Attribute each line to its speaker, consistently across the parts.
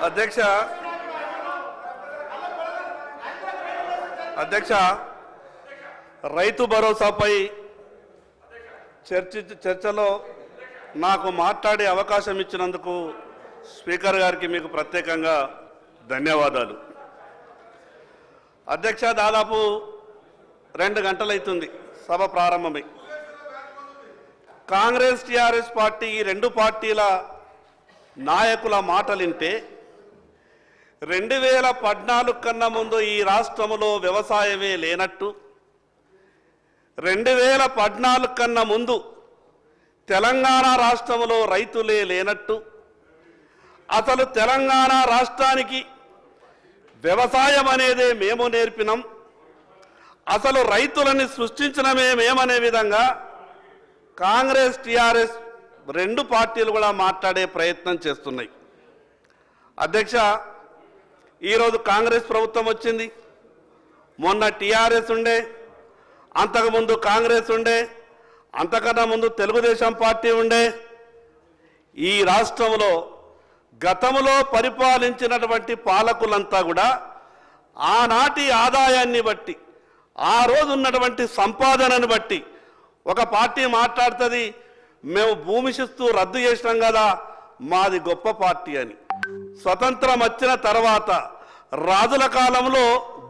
Speaker 1: అధ్యక్ష రైతు భరోసాపై చర్చలో నాకు మాట్లాడే అవకాశం ఇచ్చినందుకు స్పీకర్ గారికి మీకు ప్రత్యేకంగా ధన్యవాదాలు. అధ్యక్ష దాదాపు 2 గంటలైతుంది సభ ప్రారంభమై. కాంగ్రెస్ టీఆర్ఎస్ పార్టీ ఈ 2 పార్టీల నాయకుల మాటలింటే 2014 కన్నా ముందు ఈ రాష్ట్రంలో వ్యవసాయమే లేనట్టు, 2014 కన్నా ముందు తెలంగాణ రాష్ట్రంలో రైతులే లేనట్టు, అసలు తెలంగాణ రాష్ట్రానికి వ్యవసాయం అనేదే మేము నేర్పినాం, అసలు రైతులని సృష్టించడమే మేమనే విధంగా కాంగ్రెస్ టీఆర్ఎస్ 2 పార్టీలు కూడా మాట్లాడే ప్రయత్నం చేస్తున్నాయి. అధ్యక్ష ఈరోజు కాంగ్రెస్ ప్రభుత్వం వచ్చింది, మొన్న టీఆర్ఎస్ ఉండే, అంతకుముందు కాంగ్రెస్ ఉండే, అంతకన్నా ముందు తెలుగుదేశం పార్టీ ఉండే. ఈ రాష్ట్రంలో గతంలో పరిపాలించినటువంటి పాలకులంతా కూడా ఆనాటి ఆదాయాన్ని బట్టి, ఆ రోజు ఉన్నటువంటి సంపాదనను బట్టి ఒక పార్టీ మాట్లాడుతుంది, మేము భూమి శిస్తు రద్దు చేసినాం కదా మాది గొప్ప పార్టీ అని. స్వతంత్రం వచ్చిన తర్వాత రాజుల కాలంలో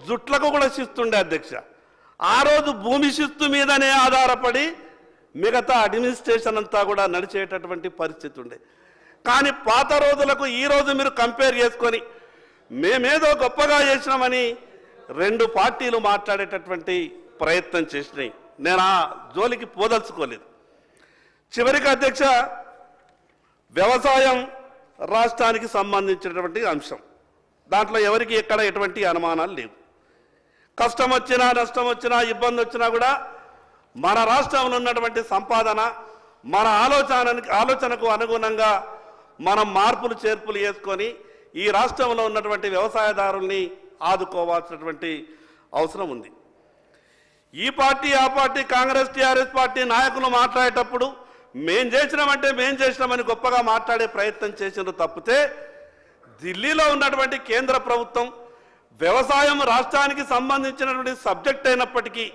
Speaker 1: జుట్లకు కూడా శిస్తుండే అధ్యక్ష. ఆ రోజు భూమి శిస్తు మీదనే ఆధారపడి మిగతా అడ్మినిస్ట్రేషన్ అంతా కూడా నడిచేటటువంటి పరిస్థితి ఉండే. కానీ పాత రోజులకు ఈ రోజు మీరు కంపేర్ చేసుకొని మేమేదో గొప్పగా చేసినామని 2 పార్టీలు మాట్లాడేటటువంటి ప్రయత్నం చేసినాయి. నేను ఆ జోలికి పోదలుచుకోలేదు. చివరికి అధ్యక్ష వ్యవసాయం రాష్ట్రానికి సంబంధించినటువంటి అంశం, దాంట్లో ఎవరికి ఎక్కడ ఎటువంటి అనుమానాలు లేవు. కష్టం వచ్చినా నష్టం వచ్చినా ఇబ్బంది వచ్చినా కూడా మన రాష్ట్రంలో ఉన్నటువంటి సంపాదన, మన ఆలోచనకు అనుగుణంగా మనం మార్పులు చేర్పులు చేసుకొని ఈ రాష్ట్రంలో ఉన్నటువంటి వ్యవసాయదారుల్ని ఆదుకోవాల్సినటువంటి అవసరం ఉంది. ఈ పార్టీ ఆ పార్టీ కాంగ్రెస్ టీఆర్ఎస్ పార్టీ నాయకులు మాట్లాడేటప్పుడు మేం చేసినామంటే మేం చేసినామని గొప్పగా మాట్లాడే ప్రయత్నం చేసినారు తప్పితే, ఢిల్లీలో ఉన్నటువంటి కేంద్ర ప్రభుత్వం వ్యవసాయం రాష్ట్రానికి సంబంధించినటువంటి సబ్జెక్ట్ అయినప్పటికీ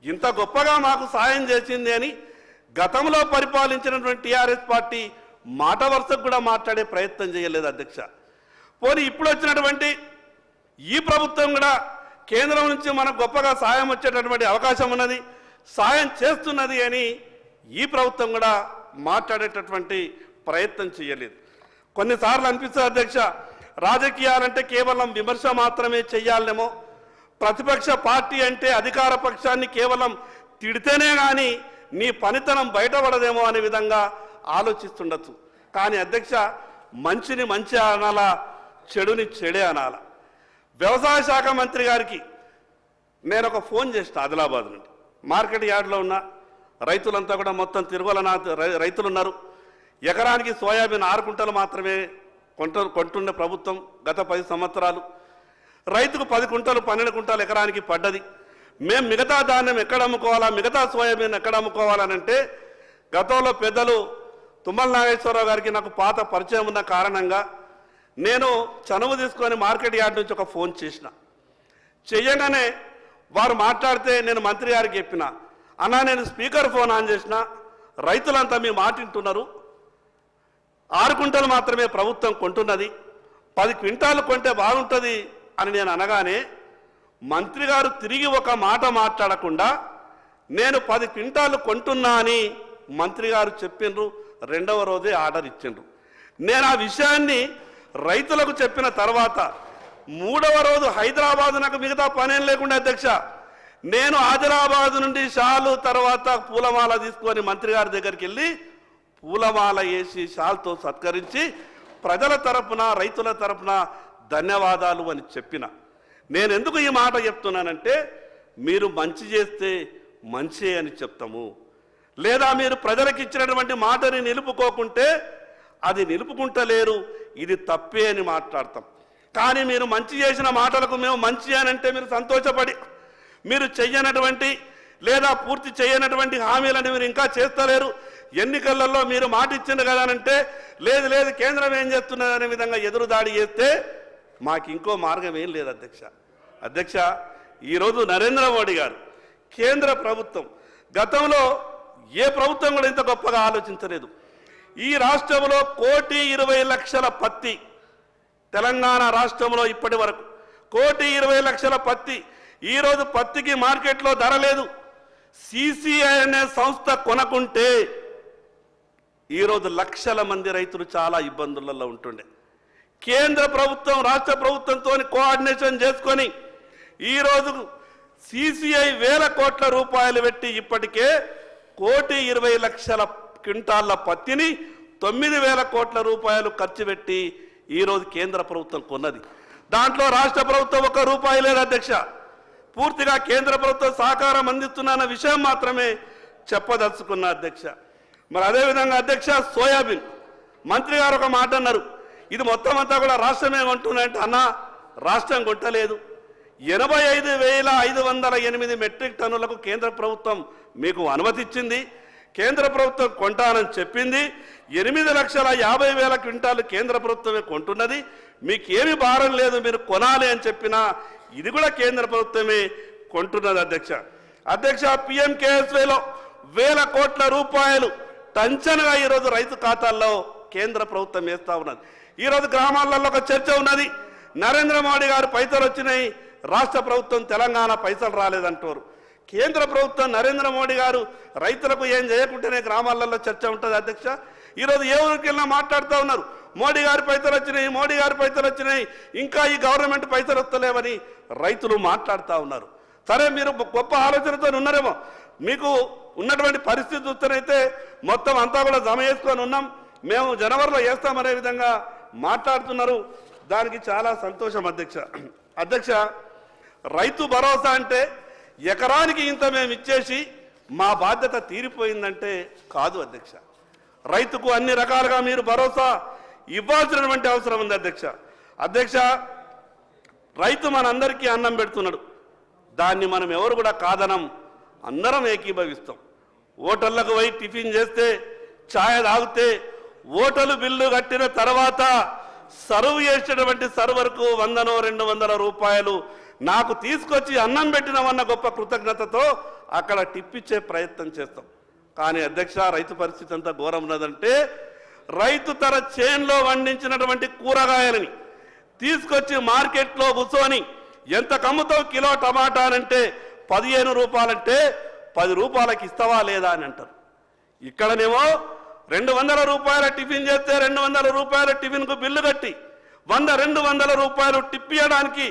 Speaker 1: ఇంత గొప్పగా మాకు సాయం చేసింది అని గతంలో పరిపాలించినటువంటి టీఆర్ఎస్ పార్టీ మాట వరుసకు కూడా మాట్లాడే ప్రయత్నం చేయలేదు అధ్యక్ష. పోనీ ఇప్పుడు వచ్చినటువంటి ఈ ప్రభుత్వం కూడా కేంద్రం నుంచి మనకు గొప్పగా సాయం వచ్చేటటువంటి అవకాశం ఉన్నది, సాయం చేస్తున్నది అని ఈ ప్రభుత్వం కూడా మాట్లాడేటటువంటి ప్రయత్నం చేయలేదు. కొన్నిసార్లు అనిపిస్తుంది అధ్యక్ష, రాజకీయాలంటే కేవలం విమర్శ మాత్రమే చెయ్యాలేమో, ప్రతిపక్ష పార్టీ అంటే అధికార పక్షాన్ని కేవలం తిడితేనే కానీ నీ పనితనం బయటపడదేమో అనే విధంగా ఆలోచిస్తుండొచ్చు. కానీ అధ్యక్ష మంచిని మంచి అనాలా, చెడుని చెడే అనాల. వ్యవసాయ శాఖ మంత్రి గారికి నేను ఒక ఫోన్ చేసిన ఆదిలాబాద్ నుండి. మార్కెట్ యార్డ్లో ఉన్న రైతులంతా కూడా మొత్తం తిరుమల రైతులు ఉన్నారు. ఎకరానికి సోయాబీన్ 6 కుంటలు మాత్రమే కొంటున్న ప్రభుత్వం గత 10 సంవత్సరాలు. రైతుకు 10 కుంటలు 12 కుంటలు ఎకరానికి పడ్డది. మేము మిగతా ధాన్యం ఎక్కడ అమ్ముకోవాలా, మిగతా సోయాబీన్ ఎక్కడ అమ్ముకోవాలనంటే గతంలో పెద్దలు తుమ్మల నాగేశ్వరరావు గారికి నాకు పాత పరిచయం ఉన్న కారణంగా నేను చనువు తీసుకొని మార్కెట్ యార్డ్ నుంచి ఒక ఫోన్ చేసిన. చెయ్యగానే వారు మాట్లాడితే నేను మంత్రి గారికి చెప్పిన, అన్నా నేను స్పీకర్ ఫోన్ ఆన్ చేసిన, రైతులంతా మీ మాట వింటున్నారు, 6 కుంటలు మాత్రమే ప్రభుత్వం కొంటున్నది, 10 క్వింటాలు కొంటే బాగుంటుంది అని నేను అనగానే మంత్రి గారు తిరిగి ఒక మాట మాట్లాడకుండా నేను 10 క్వింటాలు కొంటున్నా అని మంత్రి గారు చెప్పిండ్రు. 2వ రోజే ఆర్డర్ ఇచ్చిండ్రు. నేను ఆ విషయాన్ని రైతులకు చెప్పిన తర్వాత 3వ రోజు హైదరాబాద్ నాకు మిగతా పనేం లేకుండా అధ్యక్ష, నేను ఆదిలాబాద్ నుండి షాలు తర్వాత పూలమాల తీసుకొని మంత్రి గారి దగ్గరికి వెళ్ళి పూలమాల వేసి షాల్తో సత్కరించి ప్రజల తరపున రైతుల తరపున ధన్యవాదాలు అని చెప్పిన. నేను ఎందుకు ఈ మాట చెప్తున్నానంటే, మీరు మంచి చేస్తే మంచి అని చెప్తాము, లేదా మీరు ప్రజలకు ఇచ్చినటువంటి మాటని నిలుపుకోకుంటే అది నిలుపుకుంటలేరు, ఇది తప్పే అని మాట్లాడతాం. కానీ మీరు మంచి చేసిన మాటలకు మేము మంచి అని అంటే మీరు సంతోషపడి మీరు చెయ్యనటువంటి లేదా పూర్తి చేయనటువంటి హామీలను మీరు ఇంకా చేస్తలేరు, ఎన్నికలలో మీరు మాట ఇచ్చింది కదా అంటే లేదు లేదు కేంద్రం ఏం చేస్తున్నది అనే విధంగా ఎదురుదాడి చేస్తే మాకు ఇంకో మార్గం ఏం లేదు అధ్యక్ష ఈరోజు నరేంద్ర మోడీ గారు కేంద్ర ప్రభుత్వం గతంలో ఏ ప్రభుత్వం కూడా ఇంత గొప్పగా ఆలోచించలేదు. ఈ రాష్ట్రంలో 1,20,00,000 పత్తి, తెలంగాణ రాష్ట్రంలో ఇప్పటి వరకు 1,20,00,000 పత్తి. ఈరోజు పత్తికి మార్కెట్లో ధర లేదు. సిసిఐ అనే సంస్థ కొనకుంటే ఈరోజు లక్షల మంది రైతులు చాలా ఇబ్బందులలో ఉంటుండే. కేంద్ర ప్రభుత్వం రాష్ట్ర ప్రభుత్వంతో కోఆర్డినేషన్ చేసుకొని ఈరోజు సిసిఐ వేల కోట్ల రూపాయలు పెట్టి ఇప్పటికే 1,20,00,000 క్వింటాళ్ల పత్తిని 9,000 కోట్ల రూపాయలు ఖర్చు పెట్టి ఈరోజు కేంద్ర ప్రభుత్వం కొన్నది. దాంట్లో రాష్ట్ర ప్రభుత్వం ₹1 లేదు అధ్యక్ష. పూర్తిగా కేంద్ర ప్రభుత్వం సహకారం అందిస్తున్న విషయం మాత్రమే చెప్పదలుచుకున్న అధ్యక్ష. మరి అదేవిధంగా అధ్యక్ష సోయాబీన్ మంత్రి గారు ఒక మాట అన్నారు, ఇది మొత్తం అంతా కూడా రాష్ట్రమే కొంటున్నాయంటే అన్న రాష్ట్రం కొట్టలేదు. 85,508 మెట్రిక్ టన్నులకు కేంద్ర ప్రభుత్వం మీకు అనుమతి ఇచ్చింది. కేంద్ర ప్రభుత్వం కొంటానని చెప్పింది. 8,50,000 క్వింటాలు కేంద్ర ప్రభుత్వమే కొంటున్నది. మీకేమి భారం లేదు, మీరు కొనాలి అని చెప్పినా ఇది కూడా కేంద్ర ప్రభుత్వమే కొంటున్నది అధ్యక్ష. PMKSYలో వేల కోట్ల రూపాయలు టంచనగా ఈరోజు రైతు ఖాతాల్లో కేంద్ర ప్రభుత్వం వేస్తూ ఉన్నది. ఈరోజు గ్రామాలలో ఒక చర్చ ఉన్నది, నరేంద్ర మోడీ గారు పైసలు వచ్చినాయి, రాష్ట్ర ప్రభుత్వం తెలంగాణ పైసలు రాలేదంటారు. కేంద్ర ప్రభుత్వం నరేంద్ర మోడీ గారు రైతులకు ఏం చేయకుంటేనే గ్రామాలలో చర్చ ఉంటుంది అధ్యక్ష. ఈరోజు ఏ ఊరికి వెళ్ళినా మాట్లాడుతూ ఉన్నారు, మోడీ గారి పైసలు వచ్చినాయి, మోడీ గారి పైసలు వచ్చినాయి, ఇంకా ఈ గవర్నమెంట్ పైసలు వస్తలేవని రైతులు మాట్లాడుతూ ఉన్నారు. సరే మీరు గొప్ప ఆలోచనతో ఉన్నారేమో, మీకు ఉన్నటువంటి పరిస్థితి చూస్తేనైతే మొత్తం అంతా కూడా జమ చేసుకొని ఉన్నాం, మేము జనవరిలో వేస్తామనే విధంగా మాట్లాడుతున్నారు. దానికి చాలా సంతోషం అధ్యక్ష. రైతు భరోసా అంటే ఎకరానికి ఇంత మేము ఇచ్చేసి మా బాధ్యత తీరిపోయిందంటే కాదు అధ్యక్ష. రైతుకు అన్ని రకాలుగా మీరు భరోసా ఇవ్వాల్సినటువంటి అవసరం ఉంది అధ్యక్ష. రైతు మనందరికీ అన్నం పెడుతున్నాడు, దాన్ని మనం ఎవరు కూడా కాదనం, అందరం ఏకీభవిస్తాం. హోటళ్లకు పోయి టిఫిన్ చేస్తే, ఛాయ్ తాగితే, హోటల్ బిల్లు కట్టిన తర్వాత సర్వ్ చేసేటటువంటి సర్వర్కు 100-200 రూపాయలు నాకు తీసుకొచ్చి అన్నం పెట్టినవన్న గొప్ప కృతజ్ఞతతో అక్కడ టిప్పిచ్చే ప్రయత్నం చేస్తాం. కానీ అధ్యక్ష రైతు పరిస్థితి అంతా ఘోరం ఉన్నదంటే, రైతు తన చేన్లో వండించినటువంటి కూరగాయలని తీసుకొచ్చి మార్కెట్లో కూర్చొని ఎంత కమ్ముతావు కిలో టమాటా అంటే 15 రూపాయలంటే 10 రూపాయలకి ఇస్తావా లేదా అని అంటారు. ఇక్కడనేమో 200 రూపాయల టిఫిన్ చేస్తే 200 రూపాయల టిఫిన్కు బిల్లు కట్టి 100-200 రూపాయలు టిప్పియడానికి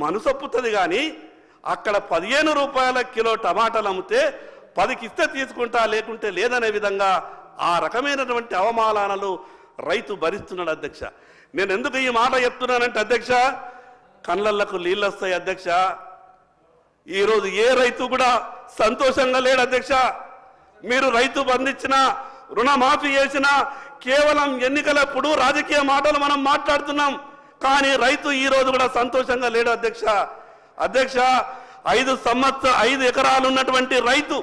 Speaker 1: మనసొప్పుతుంది. కానీ అక్కడ 15 రూపాయల కిలో టమాటాలు అమ్మితే 10కి ఇస్తే తీసుకుంటా లేకుంటే లేదనే విధంగా ఆ రకమైనటువంటి అవమానాలు రైతు భరిస్తున్నాడు అధ్యక్ష. నేను ఎందుకు ఈ మాట చెప్తున్నానంటే అధ్యక్ష, కళ్ళకు నీళ్ళు వస్తాయి అధ్యక్ష. ఈరోజు ఏ రైతు కూడా సంతోషంగా లేడు అధ్యక్ష. మీరు రైతు బంధించినా, రుణమాఫీ చేసినా కేవలం ఎన్నికలప్పుడు రాజకీయ మాటలు మనం మాట్లాడుతున్నాం, కానీ రైతు ఈ రోజు కూడా సంతోషంగా లేడు అధ్యక్ష. 5 ఎకరాలు ఉన్నటువంటి రైతు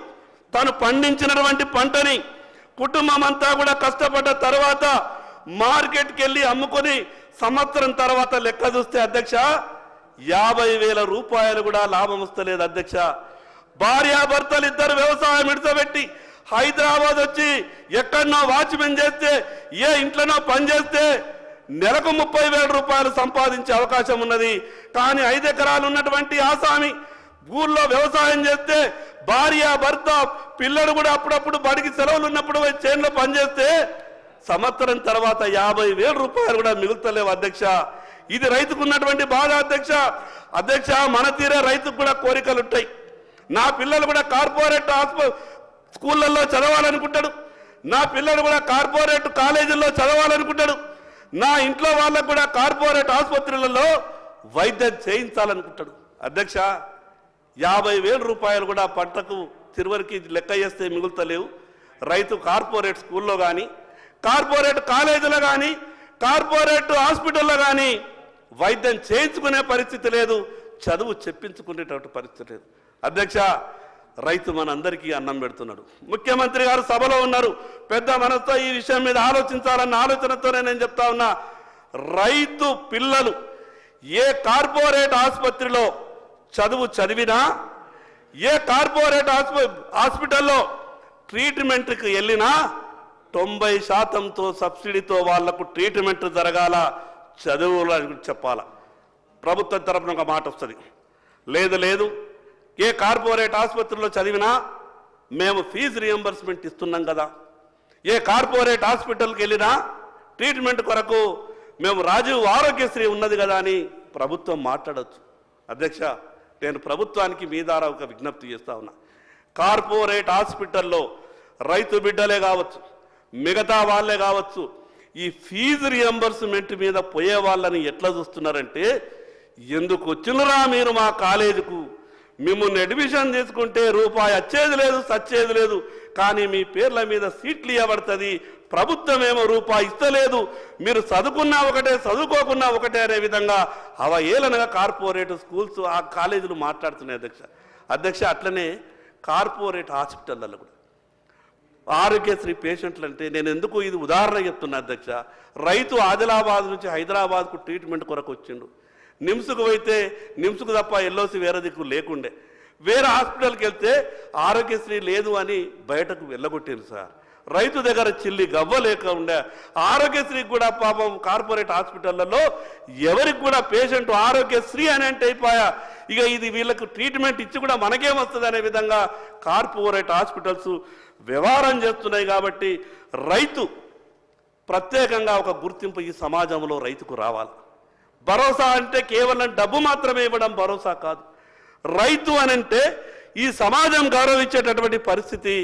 Speaker 1: తను పండించినటువంటి పంటని కుటుంబం అంతా కూడా కష్టపడ్డ తర్వాత మార్కెట్కి వెళ్ళి అమ్ముకొని సంవత్సరం తర్వాత లెక్క చూస్తే అధ్యక్ష 50,000 రూపాయలు కూడా లాభం వస్తలేదు అధ్యక్ష. భార్యాభర్తలు ఇద్దరు వ్యవసాయం ఇడసబెట్టి హైదరాబాద్ వచ్చి ఎక్కడనో వాచ్మెన్ చేస్తే, ఏ ఇంట్లోనో పనిచేస్తే నెలకు 30,000 రూపాయలు సంపాదించే అవకాశం ఉన్నది. కానీ 5 ఎకరాలు ఉన్నటువంటి ఆసామి ఊళ్ళో వ్యవసాయం చేస్తే భార్య భర్త పిల్లలు కూడా అప్పుడప్పుడు బడికి సెలవులు ఉన్నప్పుడు చేనులో పనిచేస్తే సంవత్సరం తర్వాత 50,000 రూపాయలు కూడా మిగులుతలేవు అధ్యక్ష. ఇది రైతుకు ఉన్నటువంటి బాధ అధ్యక్ష. మన తీరే రైతుకు కూడా కోరికలు ఉంటాయి. నా పిల్లలు కూడా కార్పొరేట్ స్కూళ్ళల్లో చదవాలనుకుంటాడు, నా పిల్లలు కూడా కార్పొరేట్ కాలేజీల్లో చదవాలనుకుంటాడు, నా ఇంట్లో వాళ్ళకు కూడా కార్పొరేట్ ఆసుపత్రులలో వైద్యం చేయించాలనుకుంటాడు అధ్యక్ష. 50,000 రూపాయలు కూడా పంటకు చివరికి లెక్క చేస్తే మిగులుతలేవు. రైతు కార్పొరేట్ స్కూల్లో కానీ, కార్పొరేట్ కాలేజీలో కానీ, కార్పొరేట్ హాస్పిటల్లో కానీ వైద్యం చేయించుకునే పరిస్థితి లేదు, చదువు చెప్పించుకునేటువంటి పరిస్థితి లేదు అధ్యక్ష. రైతు మనందరికీ అన్నం పెడుతున్నాడు. ముఖ్యమంత్రి గారు సభలో ఉన్నారు, పెద్ద మనసుతో ఈ విషయం మీద ఆలోచించాలన్న ఆలోచనతోనే నేను చెప్తా ఉన్నా, రైతు పిల్లలు ఏ కార్పొరేట్ ఆసుపత్రిలో చదివినా, ఏ కార్పొరేట్ హాస్పిటల్లో ట్రీట్మెంట్కి వెళ్ళినా 90% సబ్సిడీతో వాళ్లకు ట్రీట్మెంట్ జరగాల, చదువులు చెప్పాల. ప్రభుత్వం తరపున ఒక మాట వస్తుంది, లేదు ఏ కార్పొరేట్ ఆసుపత్రిలో చదివినా మేము ఫీజు రియంబర్స్మెంట్ ఇస్తున్నాం కదా, ఏ కార్పొరేట్ హాస్పిటల్కి వెళ్ళినా ట్రీట్మెంట్ కొరకు మేము రాజీవ్ ఆరోగ్యశ్రీ ఉన్నది కదా అని ప్రభుత్వం మాట్లాడవచ్చు. అధ్యక్ష, నేను ప్రభుత్వానికి మీ ద్వారా ఒక విజ్ఞప్తి చేస్తా ఉన్నా, కార్పొరేట్ హాస్పిటల్లో రైతు బిడ్డలే కావచ్చు, మిగతా వాళ్ళే కావచ్చు, ఈ ఫీజు రియంబర్స్మెంట్ మీద పోయే వాళ్ళని ఎట్లా చూస్తున్నారంటే, ఎందుకు వచ్చినరా మీరు మా కాలేజీకు, మిమ్మల్ని అడ్మిషన్ తీసుకుంటే రూపాయి వచ్చేది లేదు సచ్చేది లేదు, కానీ మీ పేర్ల మీద సీట్లు ఇవ్వబడుతుంది, ప్రభుత్వం ఏమో రూపాయి ఇస్తలేదు, మీరు చదువుకున్నా ఒకటే చదువుకోకున్నా ఒకటే అనే విధంగా అవహేళనగా కార్పొరేట్ స్కూల్స్ ఆ కాలేజీలు మాట్లాడుతున్నాయి. అధ్యక్ష అట్లనే కార్పొరేట్ హాస్పిటల్లో కూడా ఆరోగ్యశ్రీ పేషెంట్లు అంటే నేను ఎందుకు ఇది ఉదాహరణ చెప్తున్నా అధ్యక్ష, రైతు ఆదిలాబాద్ నుంచి హైదరాబాద్కు ట్రీట్మెంట్ కొరకు వచ్చిండు, నిమ్స్కు పోయితే నిమ్స్కు తప్ప ఎల్ఓసి వేరే దిక్కు లేకుండే, వేరే హాస్పిటల్కి వెళ్తే ఆరోగ్యశ్రీ లేదు అని బయటకు వెళ్ళగొట్టారు సార్. రైతు దగ్గర చిల్లి గవ్వ లేక ఉండే ఆరోగ్యశ్రీకి కూడా పాపం కార్పొరేట్ హాస్పిటళ్లలో ఎవరికి కూడా పేషెంట్ ఆరోగ్యశ్రీ అని అంటే అయిపోయా, ఇక ఇది వీళ్ళకు ట్రీట్మెంట్ ఇచ్చి కూడా మనకేమొస్తుంది అనే విధంగా కార్పొరేట్ హాస్పిటల్స్ వ్యవహారం చేస్తున్నాయి. కాబట్టి రైతు ప్రత్యేకంగా ఒక గుర్తింపు ఈ సమాజంలో రైతుకు రావాలి. భరోసా అంటే కేవలం డబ్బు మాత్రమే ఇవ్వడం భరోసా కాదు, రైతు అనంటే ఈ సమాజం గౌరవించేటటువంటి పరిస్థితి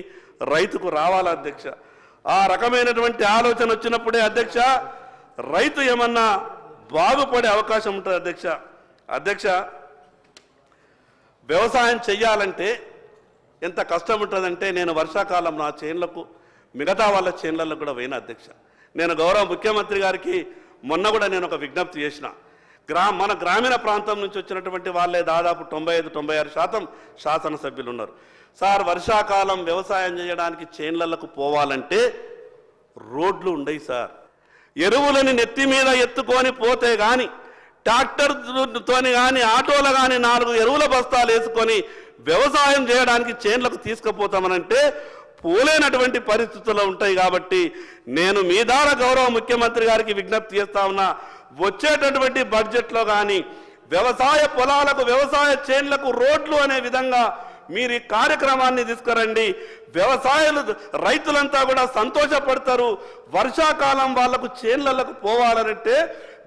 Speaker 1: రైతుకు రావాలి అధ్యక్ష. ఆ రకమైనటువంటి ఆలోచన వచ్చినప్పుడే అధ్యక్ష రైతు ఏమన్నా బాగుపడే అవకాశం ఉంటుంది అధ్యక్ష. వ్యవసాయం చెయ్యాలంటే ఎంత కష్టం ఉంటుందంటే, నేను వర్షాకాలం నా చేన్లకు మిగతా వాళ్ళ చేన్లలో కూడా పోయిన అధ్యక్ష. నేను గౌరవ ముఖ్యమంత్రి గారికి మొన్న కూడా నేను ఒక విజ్ఞప్తి చేసిన, మన గ్రామీణ ప్రాంతం నుంచి వచ్చినటువంటి వాళ్ళే దాదాపు 95-96% శాసనసభ్యులు ఉన్నారు. సార్, వర్షాకాలం వ్యవసాయం చేయడానికి చేన్లకు పోవాలంటే రోడ్లు ఉండయి సార్, ఎరువులని నెత్తి మీద ఎత్తుకొని పోతే కానీ, ట్రాక్టర్తోని కానీ ఆటోలు కానీ 4 ఎరువుల బస్తాలు వేసుకొని వ్యవసాయం చేయడానికి చేన్లకు తీసుకుపోతామనంటే పోలేనటువంటి పరిస్థితుల్లో ఉంటాయి. కాబట్టి నేను మీ ద్వారా గౌరవ ముఖ్యమంత్రి గారికి విజ్ఞప్తి చేస్తా ఉన్నా, వచ్చేటటువంటి బడ్జెట్లో కానీ వ్యవసాయ పొలాలకు వ్యవసాయ చేన్లకు రోడ్లు అనే విధంగా మీరు ఈ కార్యక్రమాన్ని తీసుకురండి. రైతులంతా కూడా సంతోషపడతారు. వర్షాకాలం వాళ్లకు చేన్లకు పోవాలనంటే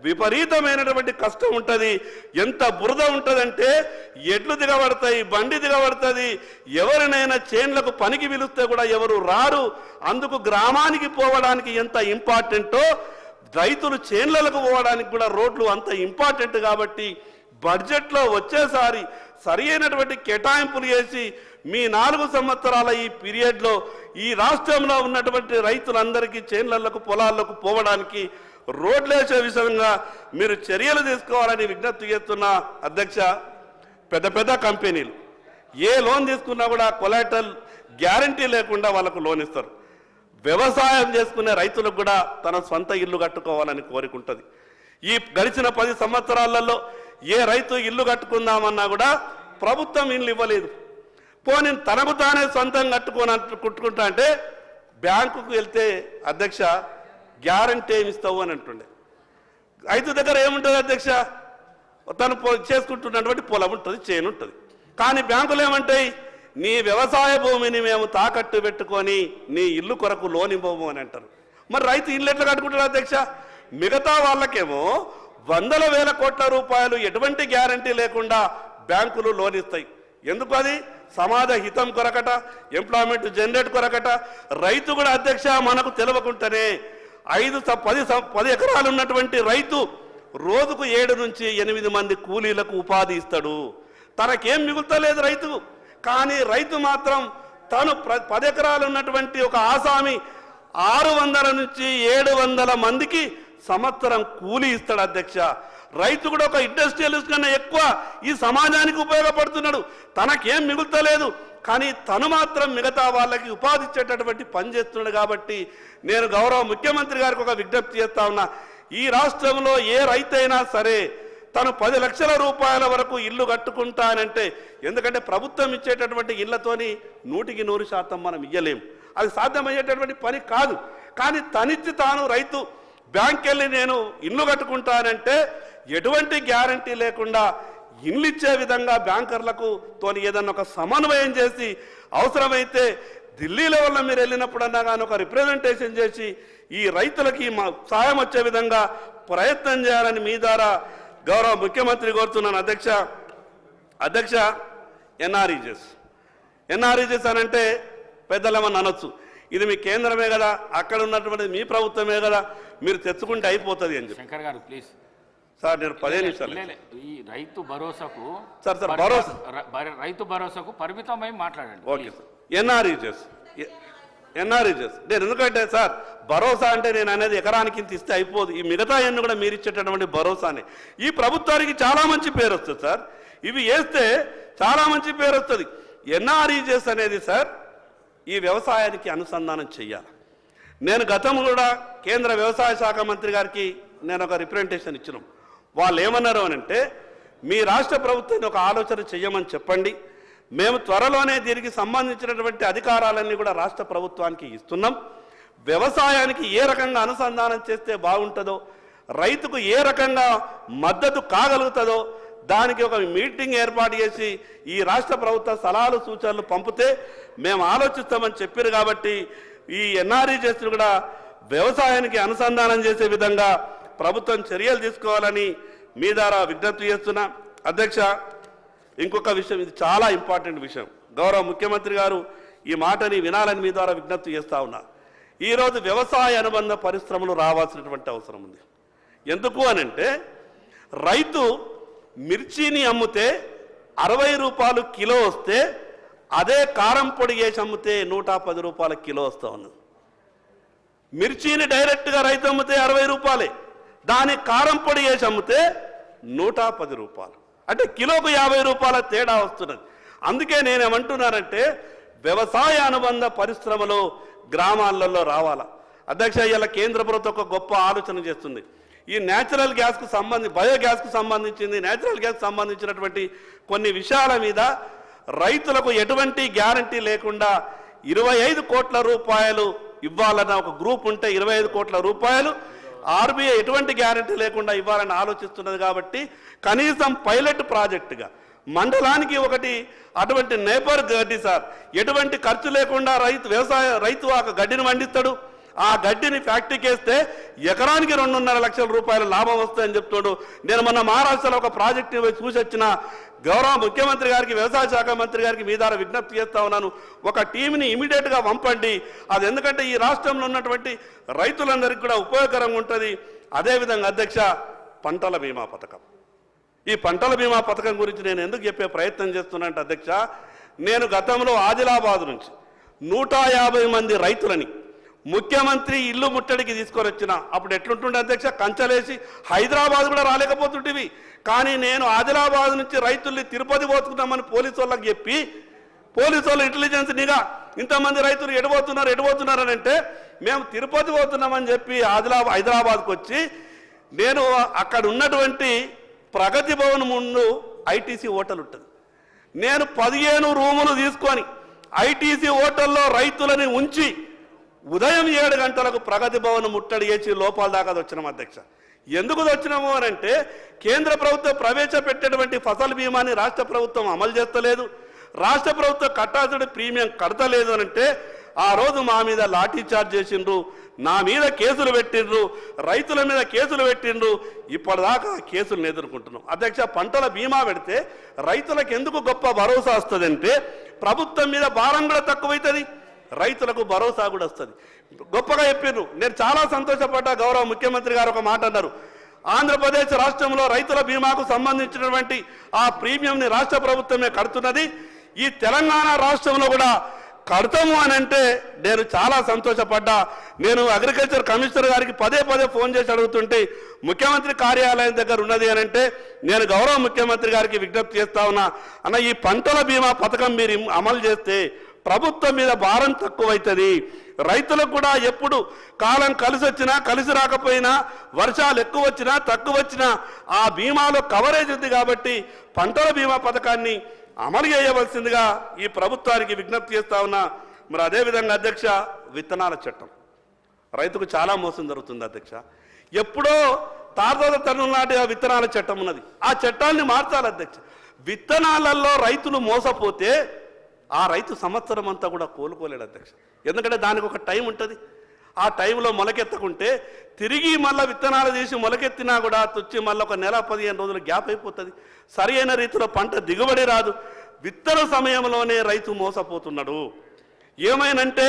Speaker 1: విపరీతమైనటువంటి కష్టం ఉంటుంది, ఎంత బురద ఉంటుందంటే ఎడ్లు దిగబడతాయి, బండి దిగబడుతుంది, ఎవరినైనా చేన్లకు పనికి పిలిస్తే కూడా ఎవరు రారు. అందుకు గ్రామానికి పోవడానికి ఎంత ఇంపార్టెంటో రైతులు చేన్లకు పోవడానికి కూడా రోడ్లు అంత ఇంపార్టెంట్. కాబట్టి బడ్జెట్లో వచ్చేసారి సరి అయినటువంటి కేటాయింపులు చేసి మీ 4 సంవత్సరాల ఈ పీరియడ్లో ఈ రాష్ట్రంలో ఉన్నటువంటి రైతులందరికీ చేన్లకు పొలాలకు పోవడానికి రోడ్లేసే విషయంగా మీరు చర్యలు తీసుకోవాలని విజ్ఞప్తి చేస్తున్నా అధ్యక్ష. పెద్ద కంపెనీలు ఏ లోన్ తీసుకున్నా కూడా కొలాటరల్ గ్యారంటీ లేకుండా వాళ్ళకు లోన్ ఇస్తారు. వ్యవసాయం చేసుకునే రైతులకు కూడా తన సొంత ఇల్లు కట్టుకోవాలని కోరికుంటుంది. ఈ గడిచిన 10 సంవత్సరాలలో ఏ రైతు ఇల్లు కట్టుకుందామన్నా కూడా ప్రభుత్వం ఇల్లు ఇవ్వలేదు. పోనీ తనకు తానే సొంతం కట్టుకుంటా అంటే బ్యాంకుకు వెళ్తే అధ్యక్ష గ్యారంటీ ఏమి ఇస్తావు అని అంటుండే. రైతు దగ్గర ఏముంటుంది అధ్యక్ష, తను చేసుకుంటున్నటువంటి పొలం ఉంటుంది, చేను ఉంటుంది. కానీ బ్యాంకులు ఏమంటాయి, నీ వ్యవసాయ భూమిని మేము తాకట్టు పెట్టుకొని నీ ఇల్లు కొరకు లోన్ ఇవ్వము అని అంటారు. మరి రైతు ఇల్లు ఎట్లా కట్టుకుంటాడు అధ్యక్ష? మిగతా వాళ్ళకేమో 100,000 కోట్ల రూపాయలు ఎటువంటి గ్యారంటీ లేకుండా బ్యాంకులు లోన్ ఇస్తాయి. ఎందుకు? అది సమాజ హితం కొరకట, ఎంప్లాయ్మెంట్ జనరేట్ కొరకట. రైతు కూడా అధ్యక్ష మనకు తెలియకుండానే 5-10 ఎకరాలు ఉన్నటువంటి రైతు రోజుకు 7 నుంచి 8 మంది కూలీలకు ఉపాధి ఇస్తాడు. తనకేం మిగులుతలేదు రైతు. కానీ రైతు మాత్రం తను 10 ఎకరాలు ఉన్నటువంటి ఒక ఆసామి 600 నుంచి 700 మందికి సంవత్సరం కూలి ఇస్తాడు అధ్యక్ష. రైతు కూడా ఒక ఇండస్ట్రియలిస్ట్ కన్నా ఎక్కువ ఈ సమాజానికి ఉపయోగపడుతున్నాడు. తనకేం మిగులుతలేదు, కానీ తను మాత్రం మిగతా వాళ్ళకి ఉపాధి ఇచ్చేటటువంటి పని చేస్తున్నాడు. కాబట్టి నేను గౌరవ ముఖ్యమంత్రి గారికి ఒక విజ్ఞప్తి చేస్తా ఉన్నా, ఈ రాష్ట్రంలో ఏ రైతు అయినా సరే తను 10 లక్షల రూపాయల వరకు ఇల్లు కట్టుకుంటానంటే, ఎందుకంటే ప్రభుత్వం ఇచ్చేటటువంటి ఇళ్లతోని 100% మనం ఇయ్యలేము, అది సాధ్యమయ్యేటటువంటి పని కాదు. కానీ తనిచ్చి తాను రైతు బ్యాంక్ వెళ్ళి నేను ఇల్లు కట్టుకుంటానంటే ఎటువంటి గ్యారంటీ లేకుండా ఇల్లు ఇచ్చే విధంగా బ్యాంకర్లకు తోని ఏదన్నా ఒక సమన్వయం చేసి, అవసరమైతే ఢిల్లీ లెవెల్లో మీరు వెళ్ళినప్పుడన్నా కానీ ఒక రిప్రజెంటేషన్ చేసి ఈ రైతులకి సాయం వచ్చే విధంగా ప్రయత్నం చేయాలని మీ ద్వారా గౌరవ ముఖ్యమంత్రి కోరుతున్నాను. అధ్యక్ష ఎన్ఆర్ఈజెస్ అని అంటే పెద్దలేమని అనొచ్చు, ఇది మీ కేంద్రమే కదా, అక్కడ ఉన్నటువంటి మీ ప్రభుత్వమే కదా, మీరు తెచ్చుకుంటే అయిపోతుంది అని చెప్పి.
Speaker 2: శంకర్ గారు ప్లీజ్
Speaker 1: సార్, నేను 15 నిమిషాలు
Speaker 2: ఈ రైతు భరోసాకు రైతు భరోసాకు పరిమితమై మాట్లాడండి.
Speaker 1: Okay sir. ఎన్ఆర్ఈజెస్ నేను ఎందుకంటే సార్, భరోసా అంటే నేను అనేది ఎకరానికి ఇంత ఇస్తే అయిపోదు, ఈ మిగతా అన్ని కూడా మీరు ఇచ్చేటటువంటి భరోసానే. ఈ ప్రభుత్వానికి చాలా మంచి పేరు వస్తుంది సార్, ఇవి వేస్తే చాలా మంచి పేరు వస్తుంది. ఎన్ఆర్ఈజెస్ అనేది సార్ ఈ వ్యవసాయానికి అనుసంధానం చెయ్యాలి. నేను గతం కూడా కేంద్ర వ్యవసాయ శాఖ మంత్రి గారికి నేను ఒక రిప్రజెంటేషన్ ఇచ్చినాం. వాళ్ళు ఏమన్నారు అనంటే, మీ రాష్ట్ర ప్రభుత్వాన్ని ఒక ఆలోచన చెయ్యమని చెప్పండి, మేము త్వరలోనే దీనికి సంబంధించినటువంటి అధికారాలన్నీ కూడా రాష్ట్ర ప్రభుత్వానికి ఇస్తున్నాం. వ్యవసాయానికి ఏ రకంగా అనుసంధానం చేస్తే బాగుంటుందో, రైతుకు ఏ రకంగా మద్దతు కాగలుగుతుందో దానికి ఒక మీటింగ్ ఏర్పాటు చేసి ఈ రాష్ట్ర ప్రభుత్వ సలహాలు సూచనలు పంపితే మేము ఆలోచిస్తామని చెప్పారు. కాబట్టి ఈ ఎన్ఆర్ఈజెస్ కూడా వ్యవసాయానికి అనుసంధానం చేసే విధంగా ప్రభుత్వం చర్యలు తీసుకోవాలని మీ ద్వారా విజ్ఞప్తి చేస్తున్నా. అధ్యక్ష, ఇంకొక విషయం, ఇది చాలా ఇంపార్టెంట్ విషయం, గౌరవ ముఖ్యమంత్రి గారు ఈ మాటని వినాలని మీ ద్వారా విజ్ఞప్తి చేస్తా ఉన్నా. ఈరోజు వ్యవసాయ అనుబంధ పరిశ్రమలు రావాల్సినటువంటి అవసరం ఉంది. ఎందుకు అనంటే, రైతు మిర్చిని అమ్మితే 60 రూపాయలు కిలో వస్తే అదే కారం పొడి వేసి అమ్మితే 110 రూపాయల కిలో వస్తూ ఉన్నది. మిర్చిని డైరెక్ట్గా రైతు అమ్మితే 60 రూపాయలే, దాని కారం పొడి వేసి అమ్మితే 110 రూపాయలు, అంటే కిలోకు 50 రూపాయల తేడా వస్తున్నది. అందుకే నేనేమంటున్నానంటే, వ్యవసాయ అనుబంధ పరిశ్రమలు గ్రామాలలో రావాలా. అధ్యక్ష, ఇలా కేంద్ర ప్రభుత్వం ఒక గొప్ప ఆలోచన చేస్తుంది. ఈ న్యాచురల్ గ్యాస్కు బయోగ్యాస్కు సంబంధించింది, న్యాచురల్ గ్యాస్ సంబంధించినటువంటి కొన్ని విషయాల మీద రైతులకు ఎటువంటి గ్యారంటీ లేకుండా 25 కోట్ల రూపాయలు ఇవ్వాలన్న ఒక గ్రూప్ ఉంటే 25 కోట్ల రూపాయలు ఆర్బీఐ ఎటువంటి గ్యారంటీ లేకుండా ఇవ్వాలని ఆలోచిస్తున్నది. కాబట్టి కనీసం పైలట్ ప్రాజెక్టుగా మండలానికి ఒకటి అటువంటి నేపర్ గడ్డి సార్, ఎటువంటి ఖర్చు లేకుండా రైతు ఆ గడ్డిని పండిస్తాడు, ఆ గడ్డిని ఫ్యాక్టరీకి వేస్తే ఎకరానికి 2.5 లక్షల రూపాయల లాభం వస్తాయని చెప్తాడు. నేను మొన్న మహారాష్ట్రలో ఒక ప్రాజెక్టు చూసి వచ్చిన గౌరవ ముఖ్యమంత్రి గారికి, వ్యవసాయ శాఖ మంత్రి గారికి మీ ద్వారా విజ్ఞప్తి చేస్తా ఉన్నాను, ఒక టీంని ఇమీడియట్గా పంపండి. అది ఎందుకంటే ఈ రాష్ట్రంలో ఉన్నటువంటి రైతులందరికీ కూడా ఉపయోగకరంగా ఉంటుంది. అదేవిధంగా అధ్యక్ష, పంటల బీమా పథకం, ఈ పంటల బీమా పథకం గురించి నేను ఎందుకు చెప్పే ప్రయత్నం చేస్తున్నానంటే అధ్యక్ష, నేను గతంలో ఆదిలాబాద్ నుంచి 150 మంది రైతులని ముఖ్యమంత్రి ఇల్లు ముట్టడికి తీసుకొని వచ్చిన. అప్పుడు ఎట్లుంటుండే అధ్యక్ష, కంచలేసి హైదరాబాద్ కూడా రాలేకపోతుంటివి. కానీ నేను ఆదిలాబాద్ నుంచి రైతుల్ని తిరుపతి పోతున్నామని పోలీసు వాళ్ళకి చెప్పి, పోలీసు వాళ్ళు ఇంటెలిజెన్స్ నిఘా ఇంతమంది రైతులు ఎడిపోతున్నారు అని అంటే, మేము తిరుపతి పోతున్నామని చెప్పి హైదరాబాద్కి వచ్చి, నేను అక్కడ ఉన్నటువంటి ప్రగతి భవన్ ముందు ఐటీసీ హోటల్ ఉంటుంది, నేను 15 రూములు తీసుకొని ఐటీసీ హోటల్లో రైతులని ఉంచి ఉదయం 7 గంటలకు ప్రగతి భవన్ ముట్టడి చేసి లోపల దాకా వచ్చినాం. అధ్యక్ష, ఎందుకు వచ్చినాము అని అంటే, కేంద్ర ప్రభుత్వం ప్రవేశపెట్టేటువంటి ఫసల్ బీమాని రాష్ట్ర ప్రభుత్వం అమలు చేస్తలేదు, రాష్ట్ర ప్రభుత్వం కట్టాల్సిన ప్రీమియం కడతలేదు అని అంటే, ఆ రోజు మా మీద లాఠీ చార్జ్ చేసిండ్రు, నా మీద కేసులు పెట్టిండ్రు, రైతుల మీద కేసులు పెట్టిండ్రు. ఇప్పటిదాకా కేసులను ఎదుర్కొంటున్నాం. అధ్యక్ష, పంటల బీమా పెడితే రైతులకు ఎందుకు గొప్ప భరోసా వస్తుందంటే, ప్రభుత్వం మీద భారం కూడా తక్కువైతుంది, రైతులకు భరోసా కూడా వస్తుంది. గొప్పగా చెప్పారు. నేను చాలా సంతోషపడ్డా. గౌరవ ముఖ్యమంత్రి గారు ఒక మాట అన్నారు, ఆంధ్రప్రదేశ్ రాష్ట్రంలో రైతుల బీమాకు సంబంధించినటువంటి ఆ ప్రీమియంని రాష్ట్ర ప్రభుత్వమే కడుతున్నది. ఈ తెలంగాణ రాష్ట్రంలో కూడా కడతాము అని అంటే నేను చాలా సంతోషపడ్డా. నేను అగ్రికల్చర్ కమిషనర్ గారికి పదే పదే ఫోన్ చేసి అడుగుతుంటే ముఖ్యమంత్రి కార్యాలయం దగ్గర ఉన్నది అని అంటే నేను గౌరవ ముఖ్యమంత్రి గారికి విజ్ఞప్తి చేస్తా ఉన్నా, అన్న ఈ పంటల బీమా పథకం మీరు అమలు చేస్తే ప్రభుత్వం మీద భారం తక్కువైతుంది. రైతులకు కూడా ఎప్పుడు కాలం కలిసి వచ్చినా కలిసి రాకపోయినా, వర్షాలు ఎక్కువ వచ్చినా తక్కువ వచ్చినా ఆ బీమాలో కవరేజ్ ఉంది కాబట్టి పంటల బీమా పథకాన్ని అమలు చేయవలసిందిగా ఈ ప్రభుత్వానికి విజ్ఞప్తి చేస్తా ఉన్నా. మరి అదేవిధంగా అధ్యక్ష, విత్తనాల చట్టం రైతుకు చాలా మోసం జరుగుతుంది అధ్యక్ష. ఎప్పుడో తాత తను నాటి ఆ విత్తనాల చట్టం ఉన్నది, ఆ చట్టాన్ని మార్చాలి అధ్యక్ష. విత్తనాలలో రైతులు మోసపోతే ఆ రైతు సంవత్సరం అంతా కూడా కోలుకోలేడు అధ్యక్ష. ఎందుకంటే దానికి ఒక టైం ఉంటుంది. ఆ టైంలో మొలకెత్తకుంటే తిరిగి మళ్ళీ విత్తనాలు తీసి మొలకెత్తినా కూడా తుచ్చి మళ్ళీ ఒక నెల 15 రోజులు గ్యాప్ అయిపోతుంది. సరి అయిన రీతిలో పంట దిగుబడి రాదు. విత్తన సమయంలోనే రైతు మోసపోతున్నాడు. ఏమైనంటే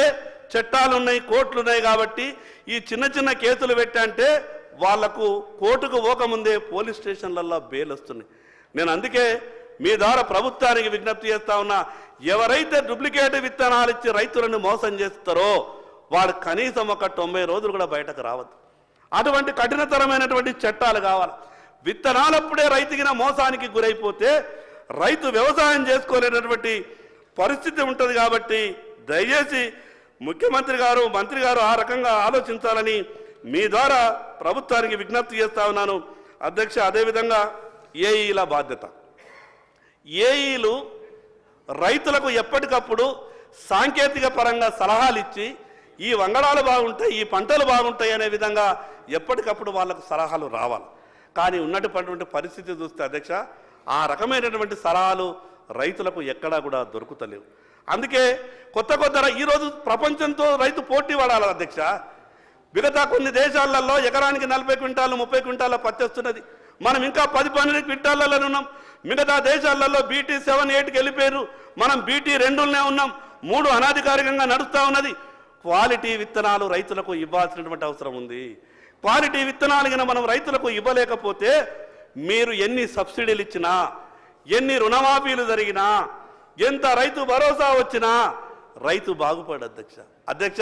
Speaker 1: చట్టాలు ఉన్నాయి, కోర్టులు ఉన్నాయి కాబట్టి ఈ చిన్న చిన్న కేసులు పెట్టంటే వాళ్లకు కోర్టుకు పోకముందే పోలీస్ స్టేషన్లలో బెయిల్ వస్తుంది. నేను అందుకే మీ ద్వారా ప్రభుత్వానికి విజ్ఞప్తి చేస్తా ఉన్నా, ఎవరైతే డూప్లికేట్ విత్తనాలు ఇచ్చి రైతులను మోసం చేస్తారో వాడు కనీసం ఒక 90 రోజులు కూడా బయటకు రావద్దు. అటువంటి కఠినతరమైనటువంటి చట్టాలు కావాలి. విత్తనాలప్పుడే రైతుకిన మోసానికి గురైపోతే రైతు వ్యవసాయం చేసుకోలేనటువంటి పరిస్థితి ఉంటుంది. కాబట్టి దయచేసి ముఖ్యమంత్రి గారు, మంత్రి గారు ఆ రకంగా ఆలోచించాలని మీ ద్వారా ప్రభుత్వానికి విజ్ఞప్తి చేస్తా ఉన్నాను అధ్యక్ష. అదేవిధంగా ఏఈల బాధ్యత, ఏఈలు రైతులకు ఎప్పటికప్పుడు సాంకేతిక పరంగా సలహాలు ఇచ్చి ఈ వంగడాలు బాగుంటాయి, ఈ పంటలు బాగుంటాయి అనే విధంగా ఎప్పటికప్పుడు వాళ్ళకు సలహాలు రావాలి. కానీ ఉన్నటువంటి పరిస్థితి చూస్తే అధ్యక్ష, ఆ రకమైనటువంటి సలహాలు రైతులకు ఎక్కడా కూడా దొరుకుతలేవు. అందుకే కొత్త ఈరోజు ప్రపంచంతో రైతు పోటీ పడాలి అధ్యక్ష. మిగతా కొన్ని దేశాలలో ఎకరానికి 40 క్వింటాలు 30 క్వింటాల పత్తేస్తున్నది. మనం ఇంకా 10-12 క్వింటాలలో ఉన్నాం. మిగతా దేశాలలో BT 7, 8కి వెళ్ళిపోయారు. మనం BT 2లోనే ఉన్నాం. 3 అనాధికారికంగా నడుస్తూ ఉన్నది. క్వాలిటీ విత్తనాలు రైతులకు ఇవ్వాల్సినటువంటి అవసరం ఉంది. క్వాలిటీ విత్తనాలు కనుక మనం రైతులకు ఇవ్వలేకపోతే మీరు ఎన్ని సబ్సిడీలు ఇచ్చినా, ఎన్ని రుణమాఫీలు జరిగినా, ఎంత రైతు భరోసా వచ్చినా రైతు బాగుపడు అధ్యక్ష.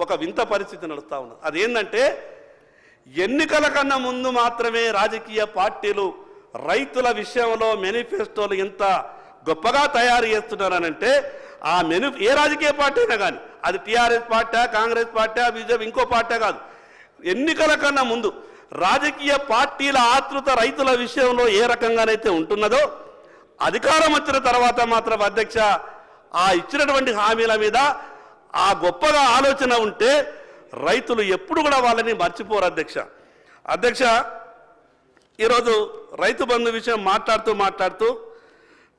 Speaker 1: ఒక వింత పరిస్థితి నడుస్తూ ఉన్నది. అదేంటంటే ఎన్నికల కన్నా ముందు మాత్రమే రాజకీయ పార్టీలు రైతుల విషయంలో మేనిఫెస్టోలు ఎంత గొప్పగా తయారు చేస్తున్నారనంటే ఆ ఏ రాజకీయ పార్టీ అయినా కానీ, అది TRS party, Congress party, BJP, ఇంకో పార్టీ కాదు, ఎన్నికల కన్నా ముందు రాజకీయ పార్టీల ఆతృత రైతుల విషయంలో ఏ రకంగానైతే ఉంటున్నదో అధికారం వచ్చిన తర్వాత మాత్రం అధ్యక్ష ఆ ఇచ్చినటువంటి హామీల మీద ఆ గొప్పగా ఆలోచన ఉంటే రైతులు ఎప్పుడు కూడా వాళ్ళని మర్చిపోరు అధ్యక్ష. ఈరోజు రైతు బంధు విషయం మాట్లాడుతూ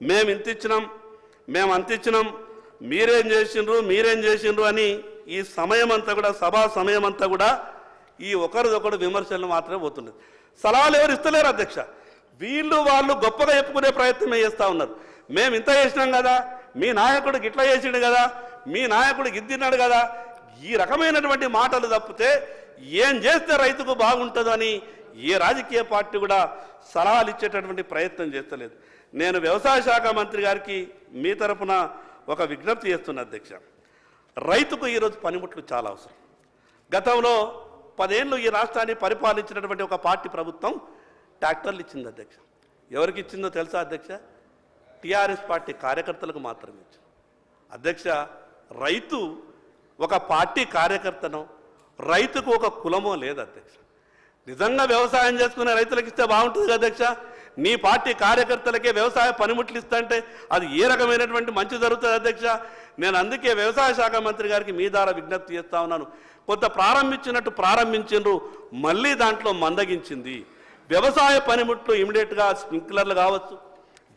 Speaker 1: మేము ఇంత ఇచ్చినాం, మేము అంత ఇచ్చినాం, మీరేం చేసిండ్రు అని ఈ సమయం అంతా కూడా, సభా సమయం అంతా కూడా ఈ ఒకరిదొకరు విమర్శలు మాత్రమే పోతున్నది. సలహాలు ఎవరు ఇస్తలేరు అధ్యక్ష. వాళ్ళు గొప్పగా చెప్పుకునే ప్రయత్నమే చేస్తూ ఉన్నారు. మేము ఇంత చేసినాం కదా, మీ నాయకుడు గిట్లా చేసిండు కదా, మీ నాయకుడు గిద్దిన్నాడు కదా, ఈ రకమైనటువంటి మాటలు తప్పితే ఏం చేస్తే రైతుకు బాగుంటుందని ఏ రాజకీయ పార్టీ కూడా సలహాలు ఇచ్చేటటువంటి ప్రయత్నం చేస్తలేదు. నేను వ్యవసాయ శాఖ మంత్రి గారికి మీ తరఫున ఒక విజ్ఞప్తి చేస్తున్నా అధ్యక్ష. రైతుకు ఈరోజు పనిముట్లు చాలా అవసరం. గతంలో 10 ఏళ్ళు ఈ రాష్ట్రాన్ని పరిపాలించినటువంటి ఒక పార్టీ ప్రభుత్వం ట్రాక్టర్లు ఇచ్చింది అధ్యక్ష. ఎవరికి ఇచ్చిందో తెలుసా అధ్యక్ష? టీఆర్ఎస్ పార్టీ కార్యకర్తలకు మాత్రమే ఇచ్చింది అధ్యక్ష. రైతు ఒక పార్టీ కార్యకర్తనో, రైతుకు ఒక కులమో లేదు అధ్యక్ష. నిజంగా వ్యవసాయం చేసుకునే రైతులకు ఇస్తే బాగుంటుంది అధ్యక్ష. నీ పార్టీ కార్యకర్తలకే వ్యవసాయ పనిముట్లు ఇస్తుంటే అది ఏ రకమైనటువంటి మంచి జరుగుతుంది అధ్యక్ష. నేను అందుకే వ్యవసాయ శాఖ మంత్రి గారికి మీ ద్వారా విజ్ఞప్తి చేస్తా ఉన్నాను. కొంత ప్రారంభించినట్టు ప్రారంభించిండ్రు, మళ్ళీ దాంట్లో మందగించింది. వ్యవసాయ పనిముట్లు ఇమీడియట్గా స్ప్రింక్లర్లు కావచ్చు,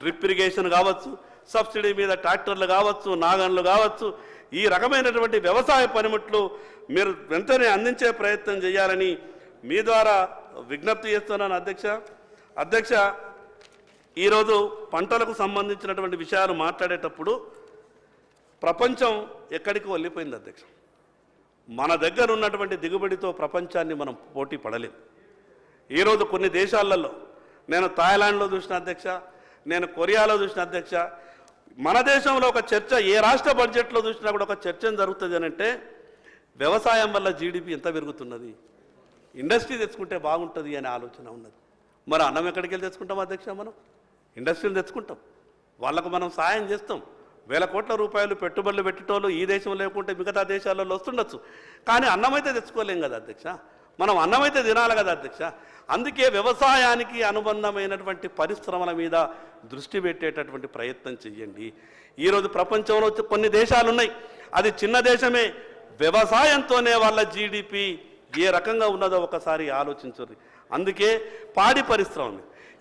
Speaker 1: డ్రిప్ ఇరిగేషన్ కావచ్చు, సబ్సిడీ మీద ట్రాక్టర్లు కావచ్చు, నాగన్లు కావచ్చు, ఈ రకమైనటువంటి వ్యవసాయ పనిముట్లు మీరు వెంటనే అందించే ప్రయత్నం చేయాలని మీ ద్వారా విజ్ఞప్తి చేస్తున్నాను అధ్యక్ష. ఈరోజు పంటలకు సంబంధించినటువంటి విషయాలు మాట్లాడేటప్పుడు ప్రపంచం ఎక్కడికి వెళ్ళిపోయింది అధ్యక్ష. మన దగ్గర ఉన్నటువంటి దిగుబడితో ప్రపంచాన్ని మనం పోటీ పడలేం. ఈరోజు కొన్ని దేశాలలో, నేను థాయిలాండ్లో చూసిన అధ్యక్ష, నేను కొరియాలో చూసిన అధ్యక్ష, మన దేశంలో ఒక చర్చ ఏ రాష్ట్ర బడ్జెట్లో చూసినా కూడా ఒక చర్చ జరుగుతుంది అని అంటే వ్యవసాయం వల్ల జీడిపి ఎంత పెరుగుతున్నది, ఇండస్ట్రీ తెచ్చుకుంటే బాగుంటుంది అనే ఆలోచన ఉన్నది. మరి అన్నం ఎక్కడికి వెళ్ళి తెచ్చుకుంటాం అధ్యక్ష? మనం ఇండస్ట్రీలు తెచ్చుకుంటాం, వాళ్ళకు మనం సాయం చేస్తాం. వేల కోట్ల రూపాయలు పెట్టుబడులు పెట్టేటోళ్ళు ఈ దేశం లేకుంటే మిగతా దేశాలలో వస్తుండొచ్చు, కానీ అన్నం అయితే తెచ్చుకోలేం కదా అధ్యక్ష. మనం అన్నం అయితే తినాలి కదా అధ్యక్ష. అందుకే వ్యవసాయానికి అనుబంధమైనటువంటి పరిశ్రమల మీద దృష్టి పెట్టేటటువంటి ప్రయత్నం చెయ్యండి. ఈరోజు ప్రపంచంలో కొన్ని దేశాలు ఉన్నాయి, అది చిన్న దేశమే, వ్యవసాయంతోనే వాళ్ళ జీడిపి ఏ రకంగా ఉన్నదో ఒకసారి ఆలోచించండి. అందుకే పాడి పరిశ్రమ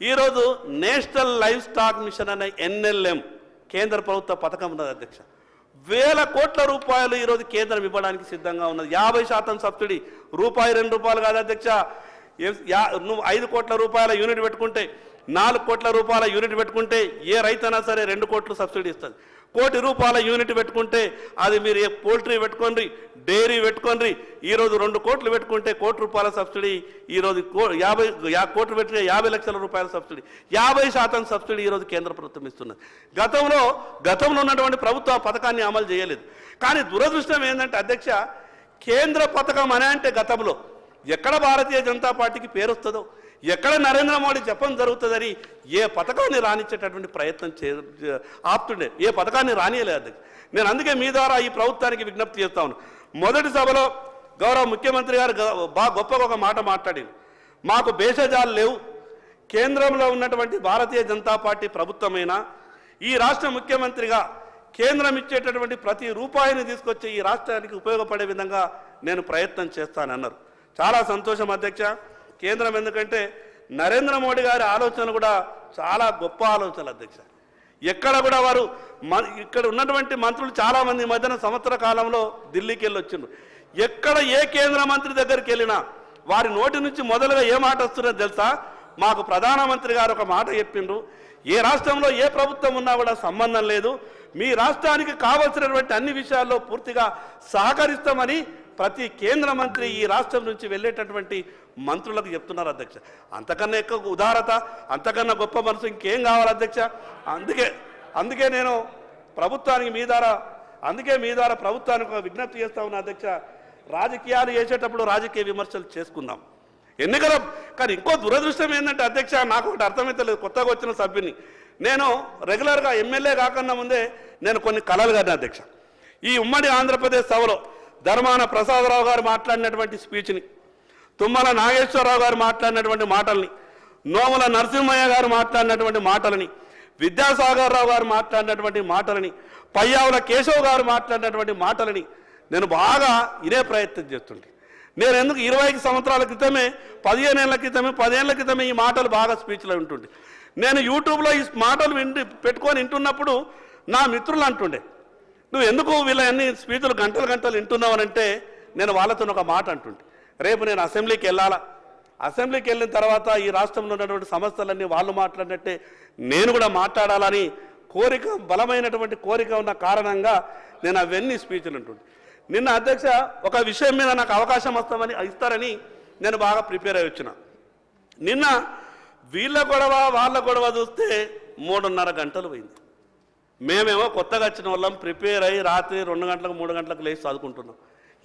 Speaker 1: ఈరోజు నేషనల్ లైవ్ స్టాక్ మిషన్ అనే NLM కేంద్ర ప్రభుత్వ పథకం ఉన్నది అధ్యక్ష. వేల కోట్ల రూపాయలు ఈరోజు కేంద్రం ఇవ్వడానికి సిద్ధంగా ఉన్నది. 50% సబ్సిడీ, రూపాయి 2 రూపాయలు కాదు అధ్యక్ష. నువ్వు 5 కోట్ల రూపాయల యూనిట్ పెట్టుకుంటే, 4 కోట్ల రూపాయల యూనిట్ పెట్టుకుంటే ఏ రైతైనా సరే 2 కోట్లు సబ్సిడీ ఇస్తుంది. 1 కోటి రూపాయల యూనిట్ పెట్టుకుంటే అది మీరు పోల్ట్రీ పెట్టుకోండి, డైరీ పెట్టుకోండి. ఈరోజు 2 కోట్లు పెట్టుకుంటే 1 కోటి రూపాయల సబ్సిడీ, ఈరోజు 50 కోట్లు పెట్టిన 50 లక్షల రూపాయల సబ్సిడీ, 50% సబ్సిడీ ఈరోజు కేంద్ర ప్రభుత్వం ఇస్తున్నది. గతంలో ఉన్నటువంటి ప్రభుత్వ పథకాన్ని అమలు చేయలేదు. కానీ దురదృష్టం ఏంటంటే అధ్యక్ష, కేంద్ర పథకం అనే అంటే గతంలో ఎక్కడ భారతీయ జనతా పార్టీకి పేరు వస్తుందో, ఎక్కడ నరేంద్ర మోడీ జపం జరుగుతుందని ఏ పథకాన్ని రానిచ్చేటటువంటి ప్రయత్నం ఆపుతుండే, ఏ పథకాన్ని రానియలేదు అధ్యక్ష. నేను అందుకే మీ ద్వారా ఈ ప్రభుత్వానికి విజ్ఞప్తి చేస్తా ఉన్నాను. మొదటి సభలో గౌరవ ముఖ్యమంత్రి గారు బాగా గొప్పగా ఒక మాట మాట్లాడింది. మాకు భేషజాలు లేవు, కేంద్రంలో ఉన్నటువంటి భారతీయ జనతా పార్టీ ప్రభుత్వమైనా ఈ రాష్ట్ర ముఖ్యమంత్రిగా కేంద్రం ఇచ్చేటటువంటి ప్రతి రూపాయిని తీసుకొచ్చి ఈ రాష్ట్రానికి ఉపయోగపడే విధంగా నేను ప్రయత్నం చేస్తానన్నారు. చాలా సంతోషం అధ్యక్ష. కేంద్రం ఎందుకంటే నరేంద్ర మోడీ గారి ఆలోచన కూడా చాలా గొప్ప ఆలోచనలు అధ్యక్ష. ఎక్కడ కూడా వారు ఇక్కడ ఉన్నటువంటి మంత్రులు చాలామంది మధ్యన సంవత్సర కాలంలో ఢిల్లీకి వెళ్ళి వచ్చిండ్రు. ఎక్కడ ఏ కేంద్ర మంత్రి దగ్గరికి వెళ్ళినా వారి నోటి నుంచి మొదలుగా ఏ మాట వస్తున్నదో తెలుసా? మాకు ప్రధానమంత్రి గారు ఒక మాట చెప్పిండ్రు, ఏ రాష్ట్రంలో ఏ ప్రభుత్వం ఉన్నా కూడా సంబంధం లేదు, మీ రాష్ట్రానికి కావలసినటువంటి అన్ని విషయాల్లో పూర్తిగా సహకరిస్తామని ప్రతి కేంద్ర మంత్రి ఈ రాష్ట్రం నుంచి వెళ్ళేటటువంటి మంత్రులకు చెప్తున్నారు అధ్యక్ష. అంతకన్నా ఎక్కువ ఉదారత, అంతకన్నా గొప్ప మనసు ఇంకేం కావాలి అధ్యక్ష? అందుకే నేను ప్రభుత్వానికి మీ ద్వారా ప్రభుత్వానికి ఒక విజ్ఞప్తి చేస్తా ఉన్నా అధ్యక్ష. రాజకీయాలు చేసేటప్పుడు రాజకీయ విమర్శలు చేసుకుందాం, ఎన్నికల. కానీ ఇంకో దురదృష్టం ఏంటంటే అధ్యక్ష, నాకు ఒకటి అర్థమైతలేదు. కొత్తగా వచ్చిన సభ్యుని నేను రెగ్యులర్గా ఎమ్మెల్యే కాకన్నా ముందే నేను కొన్ని కలలు కన్నా అధ్యక్ష. ఈ ఉమ్మడి ఆంధ్రప్రదేశ్ సభలో ధర్మాన ప్రసాదరావు గారు మాట్లాడినటువంటి స్పీచ్ని, తుమ్మల నాగేశ్వరరావు గారు మాట్లాడినటువంటి మాటల్ని, నోముల నరసింహయ్య గారు మాట్లాడినటువంటి మాటలని, విద్యాసాగర్ రావు గారు మాట్లాడినటువంటి మాటలని, పయ్యావుల కేశవ్ గారు మాట్లాడినటువంటి మాటలని నేను బాగా ఇదే ప్రయత్నం చేస్తుంటే, నేను ఎందుకు 20 సంవత్సరాల క్రితమే, 15 ఏళ్ల క్రితమే, 10 ఏళ్ల క్రితమే ఈ మాటలు బాగా స్పీచ్లో వింటుండే. నేను యూట్యూబ్లో ఈ మాటలు పెట్టుకొని వింటున్నప్పుడు నా మిత్రులు అంటుండే, నువ్వు ఎందుకు వీళ్ళ అన్ని స్పీచ్లు గంటలు వింటున్నావు అని అంటే, నేను వాళ్ళతో ఒక మాట అంటుండే, రేపు నేను అసెంబ్లీకి వెళ్ళాలా, అసెంబ్లీకి వెళ్ళిన తర్వాత ఈ రాష్ట్రంలో ఉన్నటువంటి సమస్యలన్నీ వాళ్ళు మాట్లాడినట్టే నేను కూడా మాట్లాడాలని కోరిక, బలమైనటువంటి కోరిక ఉన్న కారణంగా నేను అవన్నీ స్పీచ్లు అంటుండే. నిన్న అధ్యక్ష ఒక విషయం మీద నాకు అవకాశం ఇస్తారని నేను బాగా ప్రిపేర్ అయ్యి వచ్చిన. నిన్న వీళ్ళ గొడవ వాళ్ళ గొడవ చూస్తే 3:30 గంటలు పోయింది. మేమేమో కొత్తగా వచ్చిన వాళ్ళం ప్రిపేర్ అయ్యి రాత్రి 2 గంటలకు 3 గంటలకు లేచి చదువుకుంటున్నాం.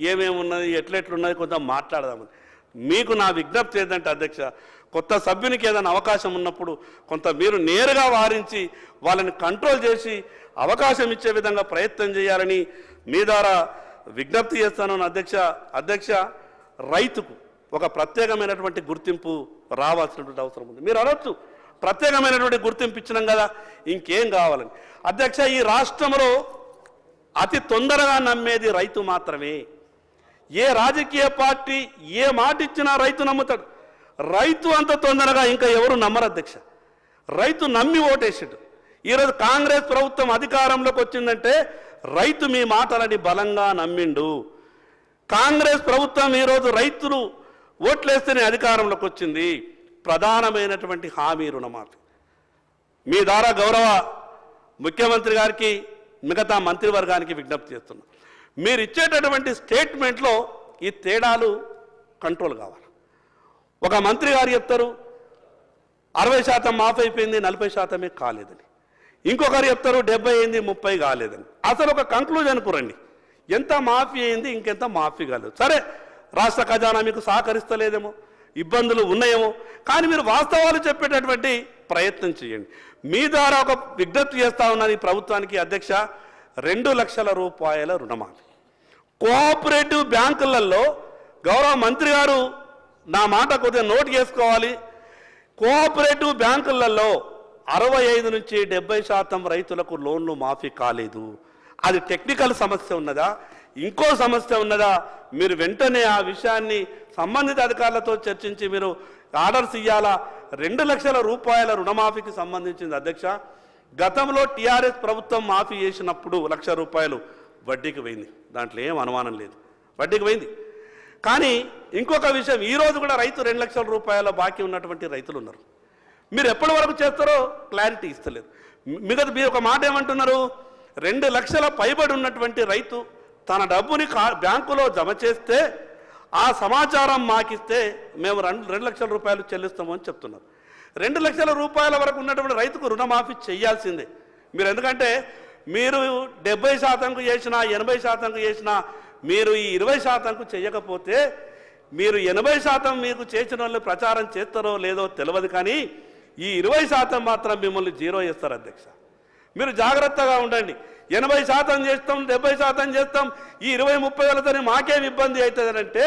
Speaker 1: ఏమేమి ఉన్నది, ఎట్లెట్లున్నది కొంచెం మాట్లాడదామని. మీకు నా విజ్ఞప్తి ఏంటంటే అధ్యక్ష, కొత్త సభ్యునికి ఏదైనా అవకాశం ఉన్నప్పుడు కొంత మీరు నేరుగా వారించి వాళ్ళని కంట్రోల్ చేసి అవకాశం ఇచ్చే విధంగా ప్రయత్నం చేయాలని మీ ద్వారా విజ్ఞప్తి చేస్తాను అధ్యక్ష. రైతుకు ఒక ప్రత్యేకమైనటువంటి గుర్తింపు రావాల్సినటువంటి అవసరం ఉంది. మీరు అనొచ్చు, ప్రత్యేకమైనటువంటి గుర్తింపు ఇచ్చినాం కదా ఇంకేం కావాలని. అధ్యక్ష, ఈ రాష్ట్రంలో అతి తొందరగా నమ్మేది రైతు మాత్రమే. ఏ రాజకీయ పార్టీ ఏ మాట ఇచ్చినా రైతు నమ్ముతాడు. రైతు అంత తొందరగా ఇంకా ఎవరు నమ్మరు అధ్యక్ష. రైతు నమ్మి ఓటేసాడు. ఈరోజు కాంగ్రెస్ ప్రభుత్వం అధికారంలోకి వచ్చిందంటే రైతు మీ మాటలని బలంగా నమ్మిండు. కాంగ్రెస్ ప్రభుత్వం ఈరోజు రైతులు ఓట్లేస్తేనే అధికారంలోకి వచ్చింది. ప్రధానమైనటువంటి హామీ రుణమాఫీ. మీ ద్వారా గౌరవ ముఖ్యమంత్రి గారికి, మిగతా మంత్రివర్గానికి విజ్ఞప్తి చేస్తున్నాం, మీరు ఇచ్చేటటువంటి స్టేట్మెంట్లో ఈ తేడాలు కంట్రోల్ కావాలి. ఒక మంత్రి గారు చెప్తారు 60% మాఫ్ అయిపోయింది, 40% కాలేదని. ఇంకొకరు చెప్తారు 70 అయింది 30 కాలేదని. అసలు ఒక కంక్లూజన్కు రండి, ఎంత మాఫీ అయింది, ఇంకెంత మాఫీ కాలేదు. సరే, రాష్ట్ర ఖజానా మీకు సహకరిస్తలేదేమో, ఇబ్బందులు ఉన్నాయేమో, కానీ మీరు వాస్తవాలు చెప్పేటటువంటి ప్రయత్నం చేయండి. మీ ద్వారా ఒక విజ్ఞప్తి చేస్తా ఉన్నది ప్రభుత్వానికి. అధ్యక్ష, 2 లక్షల రూపాయల రుణమాఫీ కోఆపరేటివ్ బ్యాంకులలో, గౌరవ మంత్రి గారు నా మాట కొద్దిగా నోట్ చేసుకోవాలి, కోఆపరేటివ్ బ్యాంకులలో 65 నుంచి 70% రైతులకు లోన్లు మాఫీ కాలేదు. అది టెక్నికల్ సమస్య ఉన్నదా, ఇంకో సమస్య ఉన్నదా? మీరు వెంటనే ఆ విషయాన్ని సంబంధిత అధికారులతో చర్చించి మీరు ఆర్డర్స్ ఇవ్వాలా. 2 లక్షల రూపాయల రుణమాఫీకి సంబంధించింది అధ్యక్ష, గతంలో టీఆర్ఎస్ ప్రభుత్వం మాఫీ చేసినప్పుడు 1 లక్ష రూపాయలు వడ్డీకి పోయింది, దాంట్లో ఏం అనుమానం లేదు, వడ్డీకి పోయింది. కానీ ఇంకొక విషయం, ఈరోజు కూడా రైతు 2 లక్షల రూపాయల బాకీ ఉన్నటువంటి రైతులు ఉన్నారు. మీరు ఎప్పటి వరకు చేస్తారో క్లారిటీ ఇస్తలేదు. మీరు ఒక మాట ఏమంటున్నారు, 2 లక్షల పైబడి ఉన్నటువంటి రైతు తన డబ్బుని బ్యాంకులో జమ చేస్తే ఆ సమాచారం మాకిస్తే మేము 2 లక్షల రూపాయలు చెల్లిస్తాము అని చెప్తున్నారు. 2 లక్షల రూపాయల వరకు ఉన్నటువంటి రైతుకు రుణమాఫీ చేయాల్సిందే మీరు. ఎందుకంటే మీరు 70%కు చేసినా 80%కు చేసినా మీరు ఈ 20%కు చేయకపోతే మీరు 80% మీకు చేసిన వాళ్ళు ప్రచారం చేస్తారో లేదో తెలియదు, కానీ ఈ 20% మాత్రం మిమ్మల్ని జీరో చేస్తారు అధ్యక్ష. మీరు జాగ్రత్తగా ఉండండి. 80% చేస్తాం, 70% చేస్తాం, ఈ 20-30 వేలతోనే మాకేం ఇబ్బంది అవుతుంది అంటే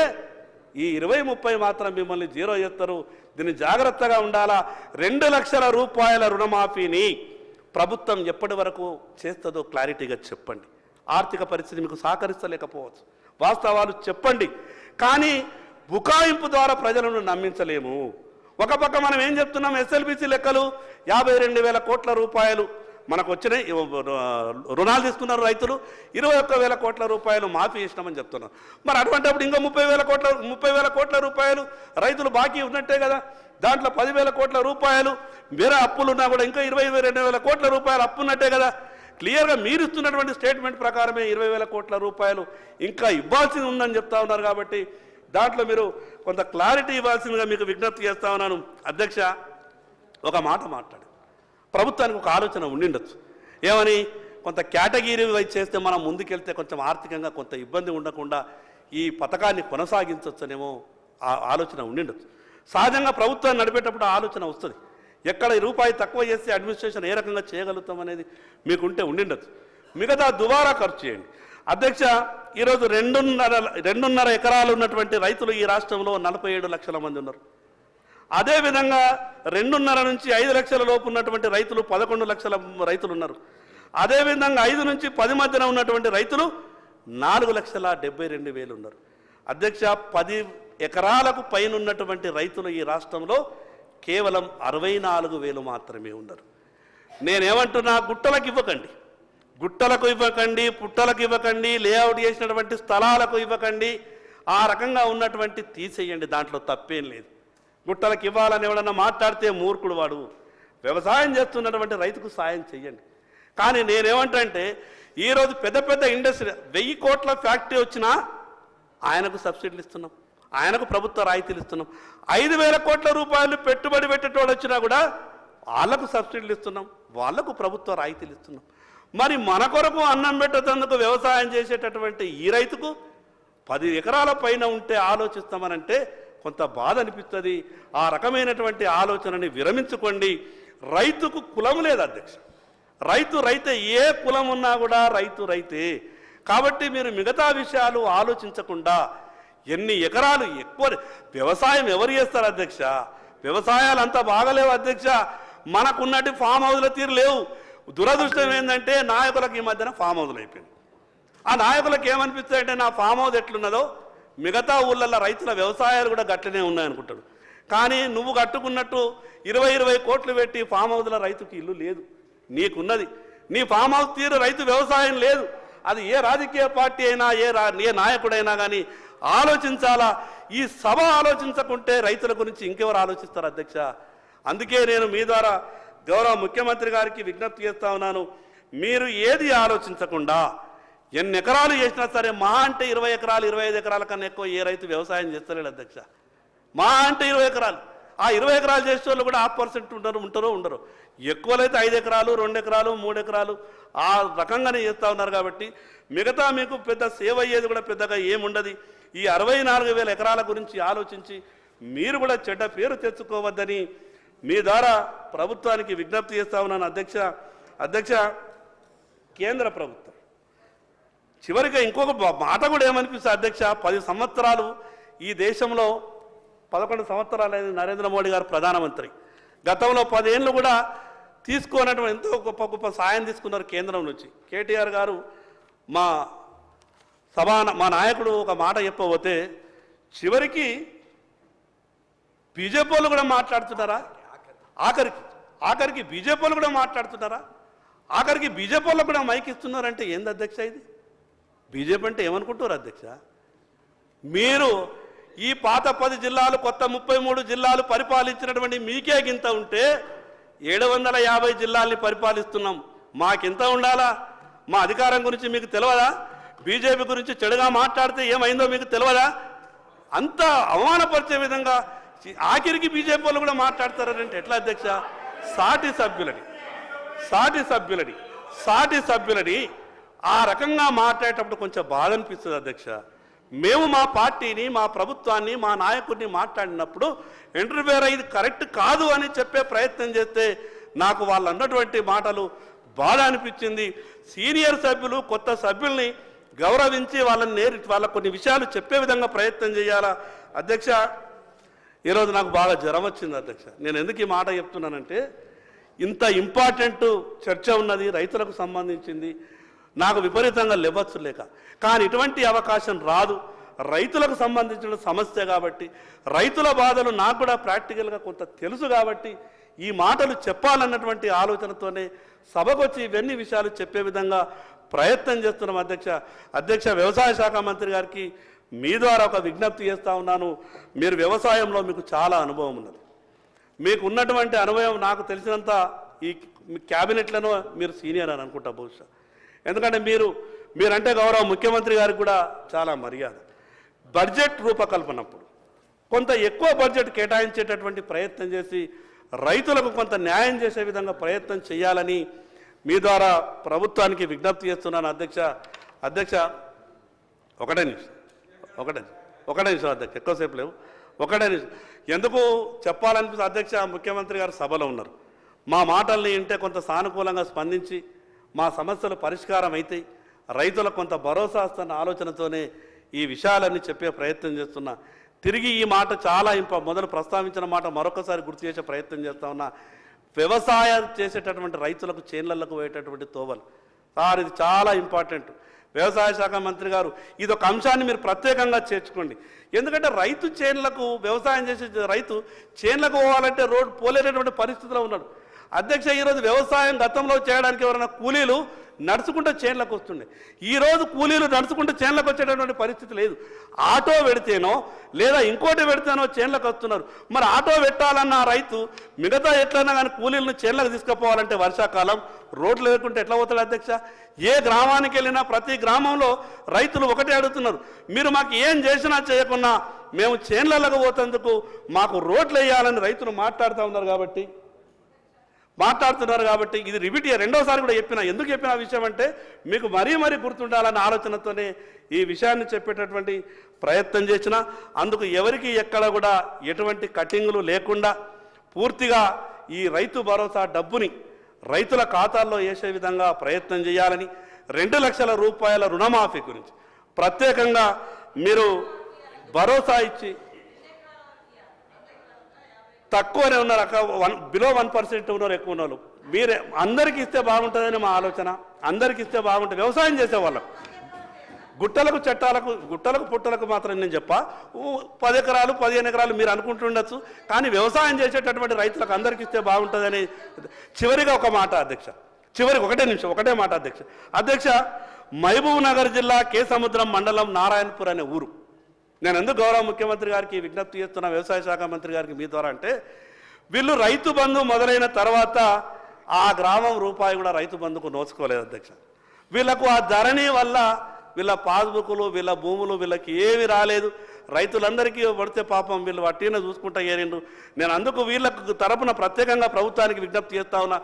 Speaker 1: ఈ 20-30 మాత్రం మిమ్మల్ని జీరో చేస్తారు. దీన్ని జాగ్రత్తగా ఉండాలా. 2 లక్షల రూపాయల రుణమాఫీని ప్రభుత్వం ఎప్పటి వరకు చేస్తుందో క్లారిటీగా చెప్పండి. ఆర్థిక పరిస్థితి మీకు సహకరిస్తలేకపోవచ్చు, వాస్తవాలు చెప్పండి. కానీ బుకాయింపు ద్వారా ప్రజలను నమ్మించలేము. ఒక పక్క మనం ఏం చెప్తున్నాం, ఎస్ఎల్బిసి లెక్కలు 52,000 కోట్ల రూపాయలు మనకు వచ్చినాయి, రుణాలు తీసుకున్నారు రైతులు, 21,000 కోట్ల రూపాయలు మాఫీ చేసినామని చెప్తున్నారు. మరి అటువంటిప్పుడు ఇంకా 30,000 కోట్ల రూపాయలు రైతులు బాకీ ఉన్నట్టే కదా. దాంట్లో 10,000 కోట్ల రూపాయలు వేరే అప్పులున్నా కూడా ఇంకా 22,000 కోట్ల రూపాయలు అప్పు ఉన్నట్టే కదా. క్లియర్గా మీరు ఇస్తున్నటువంటి స్టేట్మెంట్ ప్రకారమే 20,000 కోట్ల రూపాయలు ఇంకా ఇవ్వాల్సి ఉందని చెప్తా ఉన్నారు. కాబట్టి దాంట్లో మీరు కొంత క్లారిటీ ఇవ్వాల్సిందిగా మీకు విజ్ఞప్తి చేస్తా ఉన్నాను. అధ్యక్ష, ఒక మాట మాట్లాడు, ప్రభుత్వానికి ఒక ఆలోచన ఉండిండొచ్చు, ఏమని కొంత కేటగిరీ వైజ్ చేస్తే మనం ముందుకెళ్తే కొంచెం ఆర్థికంగా కొంత ఇబ్బంది ఉండకుండా ఈ పథకాన్ని కొనసాగించవచ్చనేమో ఆలోచన ఉండిండొచ్చు. సహజంగా ప్రభుత్వాన్ని నడిపేటప్పుడు ఆలోచన వస్తుంది, ఎక్కడ రూపాయి తక్కువ చేస్తే అడ్మినిస్ట్రేషన్ ఏ రకంగా చేయగలుగుతాం అనేది మీకుంటే ఉండిండొచ్చు. మిగతా దుబారా ఖర్చు చేయండి. అధ్యక్ష, ఈరోజు 2.5 ఎకరాలు ఉన్నటువంటి రైతులు ఈ రాష్ట్రంలో 47 లక్షల మంది ఉన్నారు. అదేవిధంగా 2.5 నుంచి 5 లక్షల లోపు ఉన్నటువంటి రైతులు 11 లక్షల రైతులు ఉన్నారు. అదేవిధంగా 5 నుంచి 10 మధ్యన ఉన్నటువంటి రైతులు 4,72,000 ఉన్నారు. అధ్యక్ష, 10 ఎకరాలకు పైన ఉన్నటువంటి రైతులు ఈ రాష్ట్రంలో కేవలం 64,000 మాత్రమే ఉన్నారు. నేనేమంటున్నా, గుట్టలకు ఇవ్వకండి, పుట్టలకు ఇవ్వకండి, లేఅవుట్ చేసినటువంటి స్థలాలకు ఇవ్వకండి, ఆ రకంగా ఉన్నటువంటి తీసేయండి, దాంట్లో తప్పేం లేదు. గుట్టలకు ఇవ్వాలని ఎవడన్నా మాట్లాడితే మూర్ఖుడు వాడు. వ్యవసాయం చేస్తున్నటువంటి రైతుకు సాయం చెయ్యండి. కానీ నేనేమంటే, ఈరోజు పెద్ద పెద్ద ఇండస్ట్రీ 1000 కోట్ల ఫ్యాక్టరీ వచ్చినా ఆయనకు సబ్సిడీలు ఇస్తున్నాం, ఆయనకు ప్రభుత్వ రాయితీలు ఇస్తున్నాం. 5,000 కోట్ల రూపాయలు పెట్టుబడి పెట్టేటోడు వచ్చినా కూడా వాళ్ళకు సబ్సిడీలు ఇస్తున్నాం, వాళ్లకు ప్రభుత్వ రాయితీలు ఇస్తున్నాం. మరి మన కొరకు అన్నం పెట్టేందుకు వ్యవసాయం చేసేటటువంటి ఈ రైతుకు 10 ఎకరాల పైన ఉంటే ఆలోచిస్తామనంటే కొంత బాధ అనిపిస్తుంది. ఆ రకమైనటువంటి ఆలోచనని విరమించుకోండి. రైతుకు కులం లేదు అధ్యక్ష, రైతే, ఏ కులం ఉన్నా కూడా రైతే. కాబట్టి మీరు మిగతా విషయాలు ఆలోచించకుండా ఎన్ని ఎకరాలు ఎక్కువ వ్యవసాయం ఎవరు చేస్తారు అధ్యక్ష? వ్యవసాయాలు అంతా బాగలేవు అధ్యక్ష. మనకున్నట్టు ఫామ్ హౌస్ల తీరు లేవు. దురదృష్టం ఏంటంటే నాయకులకు ఈ మధ్యన ఫామ్ హౌస్లు అయిపోయింది. ఆ నాయకులకు ఏమనిపిస్తాయంటే, నా ఫామ్ హౌస్ ఎట్లున్నదో మిగతా ఊళ్ళల్లో రైతుల వ్యవసాయాలు కూడా గట్లనే ఉన్నాయనుకుంటాడు. కానీ నువ్వు కట్టుకున్నట్టు 20 కోట్లు పెట్టి ఫామ్ హౌస్ల రైతుకి ఇల్లు లేదు, నీకున్నది. నీ ఫామ్ హౌస్ తీరు రైతు వ్యవసాయం లేదు. అది ఏ రాజకీయ పార్టీ అయినా ఏ నాయకుడైనా కానీ ఆలోచించాలా. ఈ సభ ఆలోచించకుంటే రైతుల గురించి ఇంకెవరు ఆలోచిస్తారు అధ్యక్ష? అందుకే నేను మీ ద్వారా గౌరవ ముఖ్యమంత్రి గారికి విజ్ఞప్తి చేస్తా ఉన్నాను, మీరు ఏది ఆలోచించకుండా ఎన్ని ఎకరాలు చేసినా సరే, మహా అంటే 20 ఎకరాలు 25 ఎకరాల కన్నా ఎక్కువ ఏ రైతు వ్యవసాయం చేస్తలేడు అధ్యక్ష. మహా అంటే 20 ఎకరాలు. ఆ 20 ఎకరాలు చేసే వాళ్ళు కూడా 0.5% ఉంటారో ఉండరు. ఎక్కువలైతే 5 ఎకరాలు 2 ఎకరాలు 3 ఎకరాలు ఆ రకంగానే చేస్తూ ఉన్నారు. కాబట్టి మిగతా మీకు పెద్ద సేవ్ అయ్యేది కూడా పెద్దగా ఏముండదు. ఈ 64,000 ఎకరాల గురించి ఆలోచించి మీరు కూడా చెడ్డ పేరు తెచ్చుకోవద్దని మీ ద్వారా ప్రభుత్వానికి విజ్ఞప్తి చేస్తా ఉన్నాను. అధ్యక్ష కేంద్ర ప్రభుత్వం చివరిగా ఇంకొక మాట కూడా ఏమనిపిస్తుంది అధ్యక్ష, 10 సంవత్సరాలు ఈ దేశంలో 11 సంవత్సరాలు నరేంద్ర మోడీ గారు ప్రధానమంత్రి. గతంలో 10 ఏళ్ళు కూడా తీసుకోనటువంటి ఎంతో గొప్ప సాయం తీసుకున్నారు కేంద్రం నుంచి. కేటీఆర్ గారు మా నాయకుడు ఒక మాట చెప్పబోతే చివరికి బీజేపీ వాళ్ళు కూడా మాట్లాడుతున్నారా, ఆఖరికి బీజేపీ వాళ్ళు కూడా మాట్లాడుతున్నారా, ఆఖరికి బీజేపీ వాళ్ళు కూడా మైక్ ఇస్తున్నారంటే ఏంది అధ్యక్ష ఇది? బీజేపీ అంటే ఏమనుకుంటారు అధ్యక్ష? మీరు ఈ పాత 10 జిల్లాలు కొత్త 33 జిల్లాలు పరిపాలించినటువంటి మీకే గింత ఉంటే 750 జిల్లాల్ని పరిపాలిస్తున్నాం. మాకింత ఉండాలా? మా అధికారం గురించి మీకు తెలియదా? బీజేపీ గురించి చెడుగా మాట్లాడితే ఏమైందో మీకు తెలియదా? అంత అవమానపరిచే విధంగా ఆఖరికి బీజేపీ వాళ్ళు కూడా మాట్లాడతారంటే ఎట్లా అధ్యక్ష? సాటి సభ్యులని ఆ రకంగా మాట్లాడేటప్పుడు కొంచెం బాధ అనిపిస్తుంది అధ్యక్ష. మేము మా పార్టీని మా ప్రభుత్వాన్ని మా నాయకుడిని మాట్లాడినప్పుడు ఇంటర్ఫియర్ ఇది కరెక్ట్ కాదు అని చెప్పే ప్రయత్నం చేస్తే నాకు వాళ్ళు అన్నటువంటి మాటలు బాధ అనిపించింది. సీనియర్ సభ్యులు కొత్త సభ్యుల్ని గౌరవించి వాళ్ళకు కొన్ని విషయాలు చెప్పే విధంగా ప్రయత్నం చేయాలా అధ్యక్ష. ఈరోజు నాకు బాగా జ్వరం వచ్చింది అధ్యక్ష. నేను ఎందుకు ఈ మాట చెప్తున్నానంటే ఇంత ఇంపార్టెంట్ చర్చ ఉన్నది రైతులకు సంబంధించింది, నాకు విపరీతంగా లేవచ్చు లేక, కానీ ఇటువంటి అవకాశం రాదు. రైతులకు సంబంధించిన సమస్య కాబట్టి రైతుల బాధలు నాకు కూడా ప్రాక్టికల్గా కొంత తెలుసు కాబట్టి ఈ మాటలు చెప్పాలన్నటువంటి ఆలోచనతోనే సభకు వచ్చి ఇవన్నీ విషయాలు చెప్పే విధంగా ప్రయత్నం చేస్తున్నాం అధ్యక్ష. వ్యవసాయ శాఖ మంత్రి గారికి మీ ద్వారా ఒక విజ్ఞప్తి చేస్తూ ఉన్నాను. మీరు వ్యవసాయంలో మీకు చాలా అనుభవం ఉన్నది. మీకు ఉన్నటువంటి అనుభవం నాకు తెలిసినంత ఈ క్యాబినెట్లను మీరు సీనియర్ అని అనుకుంటా బహుశా. ఎందుకంటే మీరంటే గౌరవ ముఖ్యమంత్రి గారికి కూడా చాలా మర్యాద. బడ్జెట్ రూపకల్పనప్పుడు కొంత ఎక్కువ బడ్జెట్ కేటాయించేటటువంటి ప్రయత్నం చేసి రైతులకు కొంత న్యాయం చేసే విధంగా ప్రయత్నం చేయాలని మీ ద్వారా ప్రభుత్వానికి విజ్ఞప్తి చేస్తున్నాను అధ్యక్ష. ఒకటే నిమిషం అధ్యక్ష, ఎక్కువసేపు లేవు. ఒకటే నిమిషం ఎందుకు చెప్పాలనిపిస్తుంది అధ్యక్ష. ముఖ్యమంత్రి గారు సభలో ఉన్నారు. మా మాటల్ని వింటే కొంత సానుకూలంగా స్పందించి మా సమస్యలు పరిష్కారం అయితే రైతులకు కొంత భరోసా వస్తున్న ఆలోచనతోనే ఈ విషయాలన్నీ చెప్పే ప్రయత్నం చేస్తున్నా. తిరిగి ఈ మాట చాలా మొదలు ప్రస్తావించిన మాట మరొకసారి గుర్తు చేసే ప్రయత్నం చేస్తా ఉన్నా. వ్యవసాయం చేసేటటువంటి రైతులకు చేన్లకు పోయేటటువంటి తోవలు సార్, ఇది చాలా ఇంపార్టెంట్. వ్యవసాయ శాఖ మంత్రి గారు ఇదొక అంశాన్ని మీరు ప్రత్యేకంగా చేర్చుకోండి. ఎందుకంటే రైతు చేన్లకు వ్యవసాయం చేసే రైతు చేన్లకు పోవాలంటే రోడ్డు పోలేనటువంటి పరిస్థితిలో ఉన్నాడు అధ్యక్ష. ఈరోజు వ్యవసాయం గతంలో చేయడానికి ఎవరైనా కూలీలు నడుచుకుంటూ చేన్లకు వస్తుండే. ఈరోజు కూలీలు నడుచుకుంటూ చేన్లకు వచ్చేటటువంటి పరిస్థితి లేదు. ఆటో పెడితేనో లేదా ఇంకోటి పెడితేనో చేన్లకు వస్తున్నారు. మరి ఆటో పెట్టాలన్న రైతు మిగతా ఎట్లన్నా కానీ కూలీలను చేన్లకు తీసుకుపోవాలంటే వర్షాకాలం రోడ్లు లేకుంటే ఎట్లా పోతాడు అధ్యక్ష? ఏ గ్రామానికి వెళ్ళినా ప్రతి గ్రామంలో రైతులు ఒకటే అడుగుతున్నారు, మీరు మాకు ఏం చేసినా చేయకున్నా మేము చేన్లకు పోతేందుకు మాకు రోడ్లు వేయాలని రైతులు మాట్లాడుతున్నారు కాబట్టి ఇది రిపీట్ రెండోసారి కూడా చెప్పిన. ఎందుకు చెప్పిన విషయం అంటే మీకు మరీ గుర్తుండాలన్న ఆలోచనతోనే ఈ విషయాన్ని చెప్పేటటువంటి ప్రయత్నం చేసిన. అందుకు ఎవరికి ఎక్కడ కూడా ఎటువంటి కటింగ్లు లేకుండా పూర్తిగా ఈ రైతు భరోసా డబ్బుని రైతుల ఖాతాల్లో వేసే విధంగా ప్రయత్నం చేయాలని, 2 లక్షల రూపాయల రుణమాఫీ గురించి ప్రత్యేకంగా మీరు భరోసా ఇచ్చి తక్కువనే ఉన్నారు బిలో 1% ఉన్నారు, ఎక్కువ ఉన్నారు. మీరే అందరికి ఇస్తే బాగుంటుందని మా ఆలోచన. అందరికి ఇస్తే బాగుంటుంది. వ్యవసాయం చేసే వాళ్ళకు గుట్టలకు పుట్టలకు మాత్రం నేను చెప్పా 10 ఎకరాలు 15 ఎకరాలు మీరు అనుకుంటుండొచ్చు, కానీ వ్యవసాయం చేసేటటువంటి రైతులకు అందరికి ఇస్తే బాగుంటుందని. చివరిగా ఒక మాట అధ్యక్ష, ఒకటే మాట అధ్యక్ష. మహబూబ్ నగర్ జిల్లా కేసముద్రం మండలం నారాయణపూర్ అనే ఊరు. నేను ఎందుకు గౌరవ ముఖ్యమంత్రి గారికి విజ్ఞప్తి చేస్తున్నా, వ్యవసాయ శాఖ మంత్రి గారికి మీ ద్వారా అంటే, వీళ్ళు రైతు బంధు మొదలైన తర్వాత ఆ గ్రామం రూపాయి కూడా రైతు బంధుకు నోచుకోలేదు అధ్యక్ష. వీళ్ళకు ఆ ధరణి వల్ల వీళ్ళ పాస్బుక్లు వీళ్ళ భూములు వీళ్ళకి ఏవి రాలేదు. రైతులందరికీ పడితే పాపం వీళ్ళు వట్టిన చూసుకుంటా ఏరిండు. నేను అందుకు వీళ్ళకు తరపున ప్రత్యేకంగా ప్రభుత్వానికి విజ్ఞప్తి చేస్తా ఉన్నా,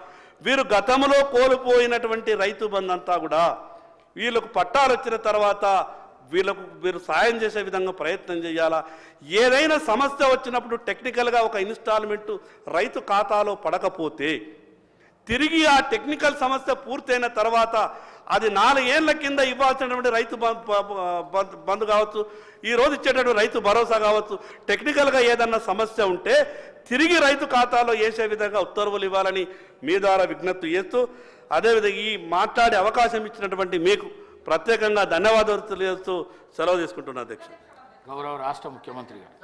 Speaker 1: వీరు గతంలో కోల్పోయినటువంటి రైతు బంధు అంతా కూడా వీళ్ళకు పట్టాలు వచ్చిన తర్వాత వీరు సాయం చేసే విధంగా ప్రయత్నం చేయాలా. ఏదైనా సమస్య వచ్చినప్పుడు టెక్నికల్గా ఒక ఇన్స్టాల్మెంటు రైతు ఖాతాలో పడకపోతే తిరిగి ఆ టెక్నికల్ సమస్య పూర్తయిన తర్వాత అది 4 ఏళ్ల కింద ఇవ్వాల్సినటువంటి రైతు బంధు కావచ్చు, ఈరోజు ఇచ్చేటటువంటి రైతు భరోసా కావచ్చు, టెక్నికల్గా ఏదన్నా సమస్య ఉంటే తిరిగి రైతు ఖాతాలో వేసే విధంగా ఉత్తర్వులు ఇవ్వాలని మీ ద్వారా విజ్ఞప్తి చేస్తూ, అదేవిధంగా ఈ మాట్లాడే అవకాశం ఇచ్చినటువంటి మీకు ప్రత్యేకంగా ధన్యవాదాలు తెలియజేస్తూ సెలవు తీసుకుంటున్నా అధ్యక్ష.
Speaker 2: గౌరవ రాష్ట్ర ముఖ్యమంత్రి గారు.